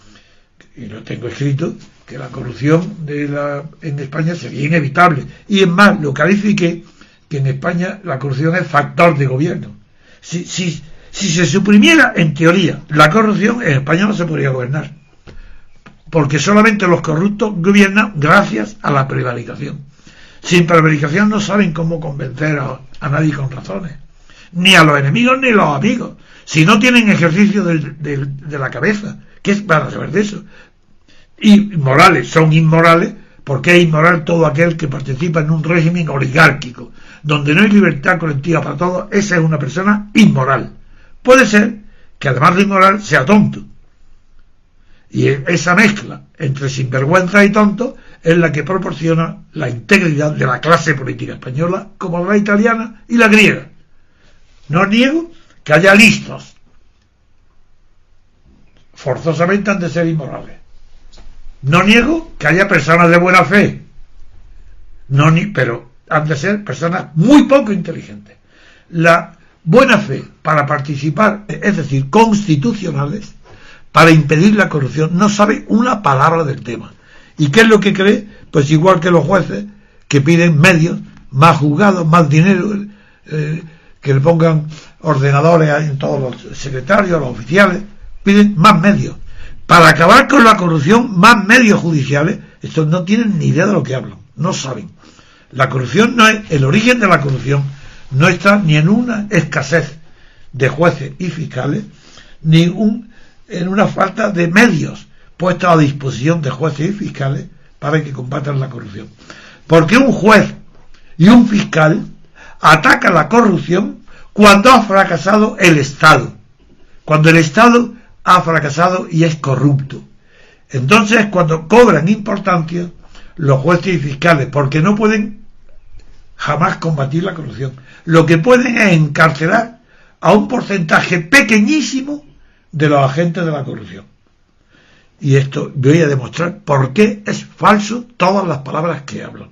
y lo tengo escrito, que la corrupción en España sería inevitable, y es más, lo califiqué que en España la corrupción es factor de gobierno. Si se suprimiera en teoría la corrupción, en España no se podría gobernar, porque solamente los corruptos gobiernan gracias a la prevaricación. Sin prevaricación no saben cómo convencer a nadie con razones, ni a los enemigos ni a los amigos, si no tienen ejercicio de la cabeza. ¿Qué es para saber de eso? Y morales, son inmorales, porque es inmoral todo aquel que participa en un régimen oligárquico, donde no hay libertad colectiva para todos. Esa es una persona inmoral. Puede ser que además de inmoral sea tonto. Y esa mezcla entre sinvergüenza y tonto es la que proporciona la integridad de la clase política española, como la italiana y la griega. No niego que haya listos. Forzosamente han de ser inmorales. No niego que haya personas de buena fe. Pero han de ser personas muy poco inteligentes. La buena fe para participar, es decir, constitucionales, para impedir la corrupción, no sabe una palabra del tema. ¿Y qué es lo que cree? Pues igual que los jueces que piden medios, más juzgados, más dinero, que le pongan ordenadores en todos los secretarios, los oficiales, piden más medios. Para acabar con la corrupción, más medios judiciales. Estos no tienen ni idea de lo que hablan, no saben. La corrupción no es, el origen de la corrupción no está ni en una escasez de jueces y fiscales, ni en una falta de medios puestos a disposición de jueces y fiscales para que combatan la corrupción. Porque un juez y un fiscal atacan la corrupción cuando ha fracasado el Estado, cuando el Estado ha fracasado y es corrupto. Entonces, cuando cobran importancia los jueces y fiscales, porque no pueden jamás combatir la corrupción, lo que pueden es encarcelar a un porcentaje pequeñísimo de los agentes de la corrupción. Y esto voy a demostrar por qué es falso todas las palabras que hablan.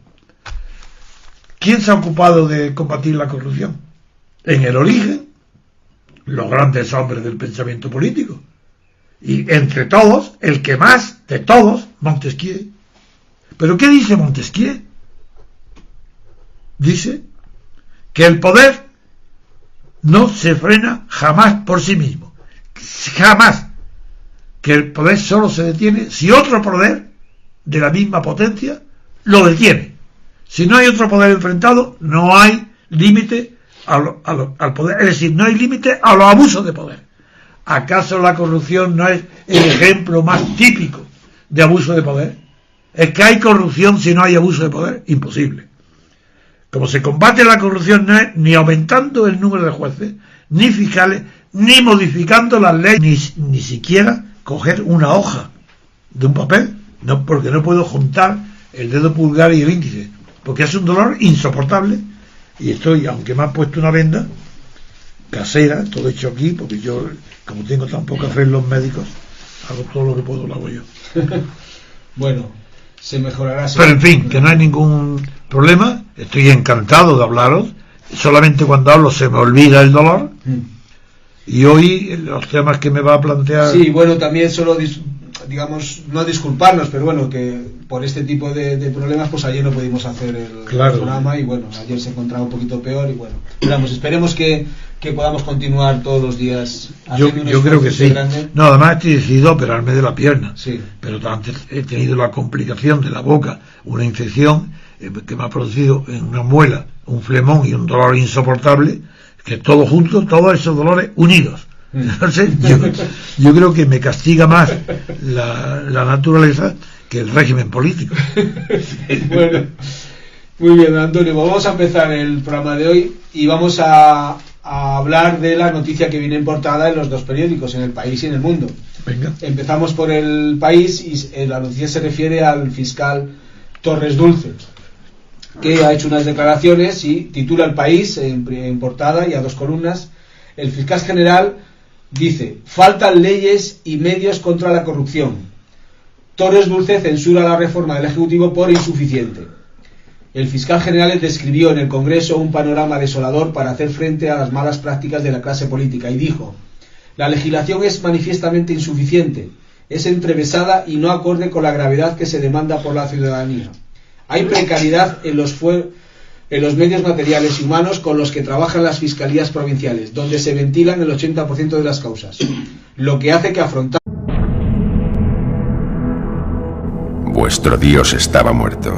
¿Quién se ha ocupado de combatir la corrupción? En el origen, los grandes hombres del pensamiento político. Y entre todos, el que más de todos, Montesquieu. ¿Pero qué dice Montesquieu? Dice que el poder no se frena jamás por sí mismo. Jamás. Que el poder solo se detiene si otro poder de la misma potencia lo detiene. Si no hay otro poder enfrentado, no hay límite al poder. Es decir, no hay límite a los abusos de poder. ¿Acaso la corrupción no es el ejemplo más típico de abuso de poder? ¿Es que hay corrupción si no hay abuso de poder? Imposible. Como se combate la corrupción no es ni aumentando el número de jueces, ni fiscales, ni modificando las leyes, ni siquiera coger una hoja de un papel, no, porque no puedo juntar el dedo pulgar y el índice, porque es un dolor insoportable. Y estoy, aunque me han puesto una venda casera, todo hecho aquí, porque yo, como tengo tan poca fe en los médicos, hago todo lo que puedo, lo hago yo. Bueno, se mejorará. Pero en fin, que no hay ningún problema. Estoy encantado de hablaros. Solamente cuando hablo se me olvida el dolor. Y hoy los temas que me va a plantear... Sí, bueno, también solo, digamos, no disculparnos, pero bueno, que por este tipo de problemas, pues ayer no pudimos hacer el programa y bueno, ayer se encontraba un poquito peor y bueno, esperemos que podamos continuar todos los días. Yo creo que sí. Grande. No, además estoy decidido a operarme de la pierna. Sí. Pero antes he tenido la complicación de la boca, una infección que me ha producido en una muela un flemón y un dolor insoportable, que todo junto, todos esos dolores unidos. Entonces, yo creo que me castiga más la naturaleza que el régimen político. Bueno, muy bien, Antonio, vamos a empezar el programa de hoy y vamos a hablar de la noticia que viene en portada en los dos periódicos, en El País y en El Mundo. Venga. Empezamos por El País y la noticia se refiere al fiscal Torres Dulce, que ha hecho unas declaraciones y titula El País en portada y a dos columnas. El fiscal general dice: faltan leyes y medios contra la corrupción. Torres Dulce censura la reforma del Ejecutivo por insuficiente. El fiscal general describió en el Congreso un panorama desolador para hacer frente a las malas prácticas de la clase política y dijo: la legislación es manifiestamente insuficiente, es entrevesada y no acorde con la gravedad que se demanda por la ciudadanía. Hay precariedad en los medios materiales y humanos con los que trabajan las fiscalías provinciales, donde se ventilan el 80% de las causas, lo que hace que afrontar... Vuestro Dios estaba muerto,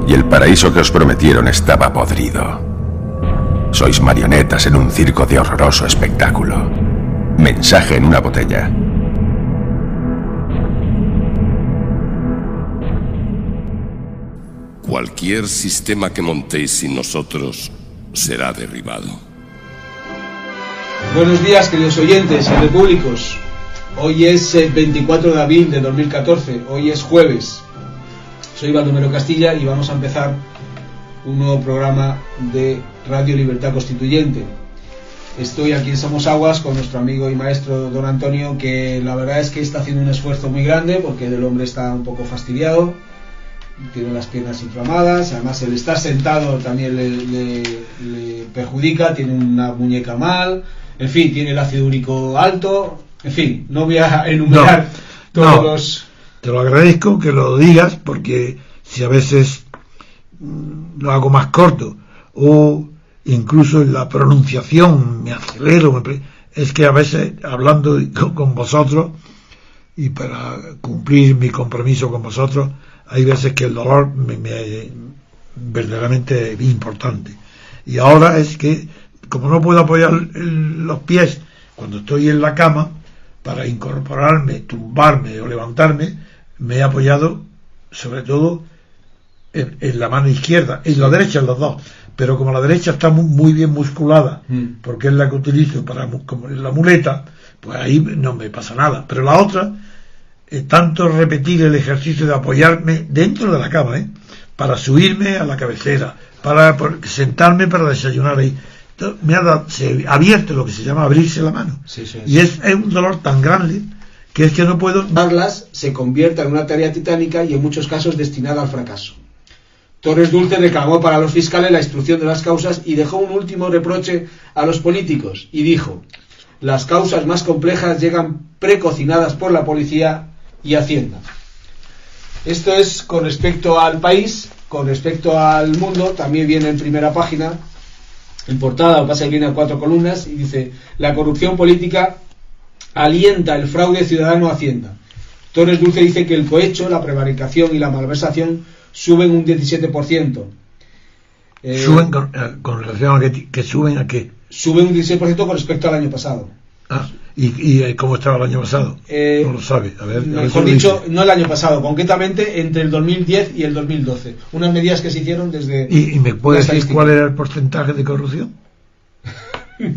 y el paraíso que os prometieron estaba podrido. Sois marionetas en un circo de horroroso espectáculo. Mensaje en una botella. Cualquier sistema que montéis sin nosotros será derribado. Buenos días, queridos oyentes y repúblicos. Hoy es 24 de abril de 2014, hoy es jueves. Soy Baldomero Castilla y vamos a empezar un nuevo programa de Radio Libertad Constituyente. Estoy aquí en Somosaguas con nuestro amigo y maestro don Antonio, que la verdad es que está haciendo un esfuerzo muy grande porque el hombre está un poco fastidiado, tiene las piernas inflamadas, además el estar sentado también le perjudica, tiene una muñeca mal, en fin, tiene el ácido úrico alto, en fin, no voy a enumerar todos los... Te lo agradezco que lo digas, porque si a veces lo hago más corto o incluso en la pronunciación me acelero, es que a veces hablando con vosotros y para cumplir mi compromiso con vosotros, hay veces que el dolor me verdaderamente importante. Y ahora es que, como no puedo apoyar los pies cuando estoy en la cama, para incorporarme, tumbarme o levantarme, me he apoyado sobre todo en la mano izquierda, en la derecha, en los dos, pero como la derecha está muy bien musculada, porque es la que utilizo como la muleta, pues ahí no me pasa nada. Pero la otra, tanto repetir el ejercicio de apoyarme dentro de la cama, para subirme a la cabecera, para sentarme para desayunar ahí, se ha abierto lo que se llama abrirse la mano, sí. Y es un dolor tan grande que es que no puedo darlas, se convierta en una tarea titánica y en muchos casos destinada al fracaso. Torres Dulce reclamó para los fiscales la instrucción de las causas y dejó un último reproche a los políticos y dijo: las causas más complejas llegan precocinadas por la policía y Hacienda. Esto es con respecto al país. Con respecto al mundo, también viene en primera página, en portada, pasa que viene a 4 columnas y dice: la corrupción política alienta el fraude ciudadano a Hacienda. Torres Dulce dice que el cohecho, la prevaricación y la malversación suben un 17%. ¿Suben con relación a que suben a qué? Suben un 16% con respecto al año pasado. ¿Y cómo estaba el año pasado? No lo sabe. A ver, mejor dicho, no el año pasado, concretamente entre el 2010 y el 2012. Unas medidas que se hicieron desde... ¿Y me puede decir cuál era el porcentaje de corrupción?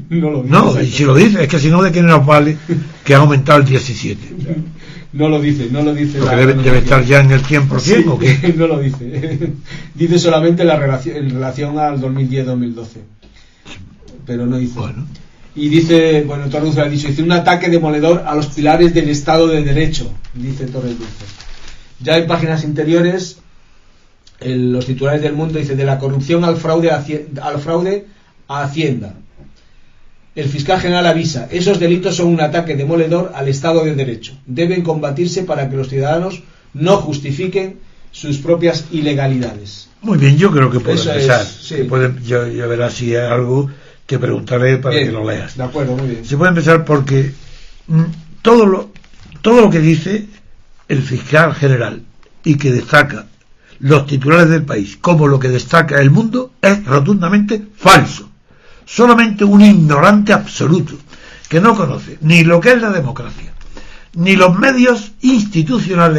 No lo dice. No, y si lo dice, es que si no, ¿de qué nos vale que ha aumentado el 17%? No lo dice. Porque debe estar ya en el 100%, sí, ¿o qué? No lo dice. Dice solamente en relación al 2010-2012. Pero no dice. Bueno. Y dice, Torres Dulce ha dicho, dice: un ataque demoledor a los pilares del Estado de Derecho, dice Torres Dulce. Ya en páginas interiores, los titulares del Mundo dice: de la corrupción al fraude a Hacienda. El fiscal general avisa: esos delitos son un ataque demoledor al Estado de Derecho. Deben combatirse para que los ciudadanos no justifiquen sus propias ilegalidades. Muy bien, yo creo que puede empezar. Sí. Yo verás si hay algo. Te preguntaré para que lo leas. De acuerdo, muy bien. Se puede empezar porque todo lo que dice el fiscal general y que destaca los titulares del país como lo que destaca el Mundo es rotundamente falso. Solamente un ignorante absoluto que no conoce ni lo que es la democracia ni los medios institucionales